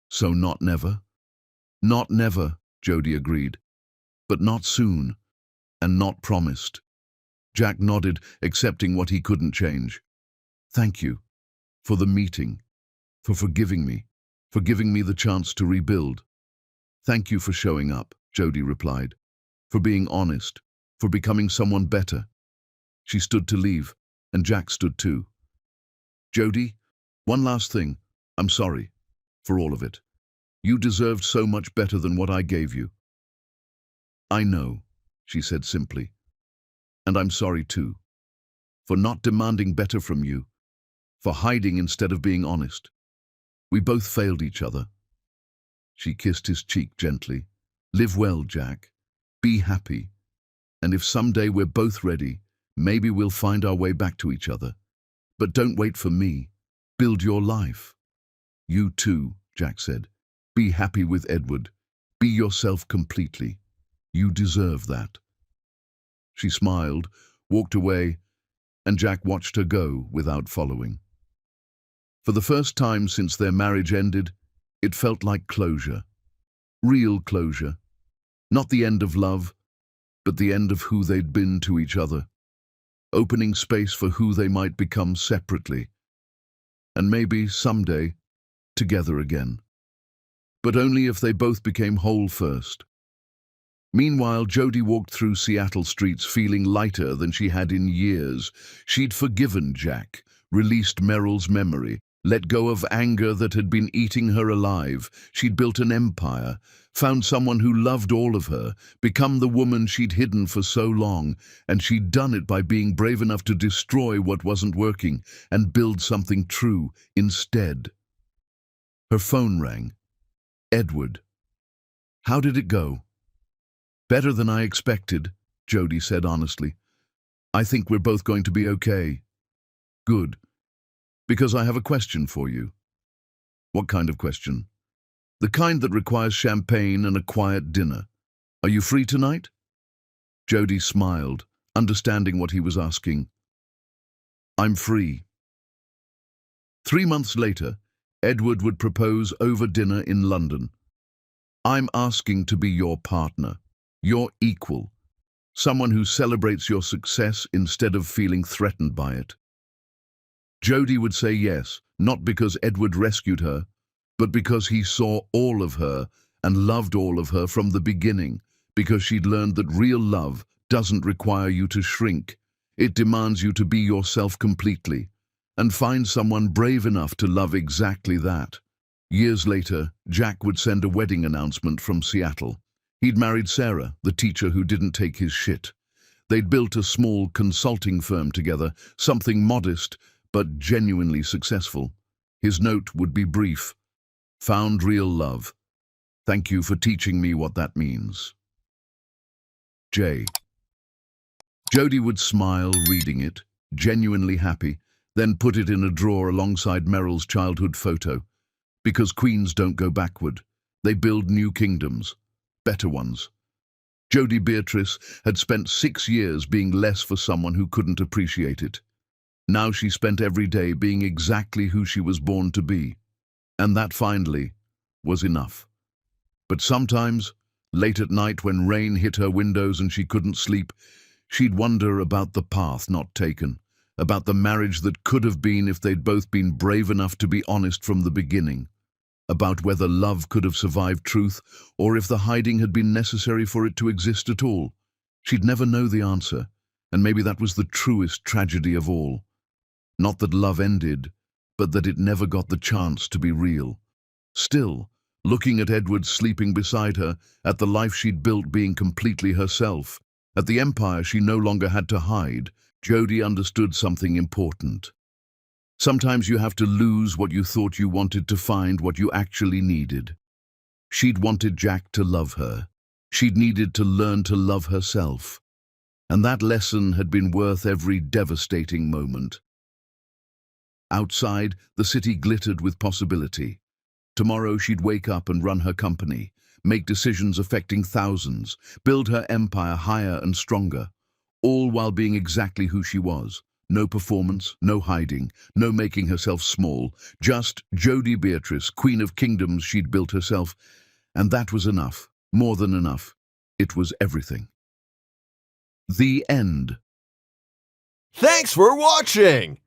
So not never? Not never, Jody agreed. But not soon, and not promised. Jack nodded, accepting what he couldn't change. Thank you. For the meeting. For forgiving me. For giving me the chance to rebuild. Thank you for showing up, Jody replied. For being honest. For becoming someone better. She stood to leave, and Jack stood too. Jody, one last thing. I'm sorry. For all of it. You deserved so much better than what I gave you. I know, she said simply. And I'm sorry too. For not demanding better from you. For hiding instead of being honest. We both failed each other. She kissed his cheek gently. Live well, Jack. Be happy. And if someday we're both ready, maybe we'll find our way back to each other. But don't wait for me. Build your life. You too, Jack said. Be happy with Edward. Be yourself completely. You deserve that. She smiled, walked away, and Jack watched her go without following. For the first time since their marriage ended, it felt like closure. Real closure. Not the end of love, but the end of who they'd been to each other. Opening space for who they might become separately. And maybe, someday, together again. But only if they both became whole first. Meanwhile, Jody walked through Seattle streets feeling lighter than she had in years. She'd forgiven Jack, released Merrill's memory, let go of anger that had been eating her alive. She'd built an empire, found someone who loved all of her, become the woman she'd hidden for so long, and she'd done it by being brave enough to destroy what wasn't working and build something true instead. Her phone rang. Edward. How did it go? Better than I expected, Jody said honestly. I think we're both going to be okay. Good. Because I have a question for you. What kind of question? The kind that requires champagne and a quiet dinner. Are you free tonight? Jody smiled, understanding what he was asking. I'm free. 3 months later, Edward would propose over dinner in London. I'm asking to be your partner, your equal, someone who celebrates your success instead of feeling threatened by it. Jody would say yes, not because Edward rescued her, but because he saw all of her and loved all of her from the beginning, because she'd learned that real love doesn't require you to shrink. It demands you to be yourself completely, and find someone brave enough to love exactly that. Years later, Jack would send a wedding announcement from Seattle. He'd married Sarah, the teacher who didn't take his shit. They'd built a small consulting firm together, something modest but genuinely successful. His note would be brief. Found real love. Thank you for teaching me what that means. J. Jody would smile reading it, genuinely happy, then put it in a drawer alongside Meryl's childhood photo. Because queens don't go backward. They build new kingdoms. Better ones. Jody Beatrice had spent 6 years being less for someone who couldn't appreciate it. Now she spent every day being exactly who she was born to be. And that finally was enough. But sometimes, late at night when rain hit her windows and she couldn't sleep, she'd wonder about the path not taken, about the marriage that could have been if they'd both been brave enough to be honest from the beginning, about whether love could have survived truth or if the hiding had been necessary for it to exist at all. She'd never know the answer, and maybe that was the truest tragedy of all. Not that love ended, but that it never got the chance to be real. Still, looking at Edward sleeping beside her, at the life she'd built being completely herself, at the empire she no longer had to hide, Jody understood something important. Sometimes you have to lose what you thought you wanted to find what you actually needed. She'd wanted Jack to love her. She'd needed to learn to love herself. And that lesson had been worth every devastating moment. Outside, the city glittered with possibility. Tomorrow she'd wake up and run her company, make decisions affecting thousands, build her empire higher and stronger, all while being exactly who she was. No performance, no hiding, no making herself small, just Jody Beatrice, Queen of Kingdoms she'd built herself. And that was enough, more than enough. It was everything. The end. Thanks for watching!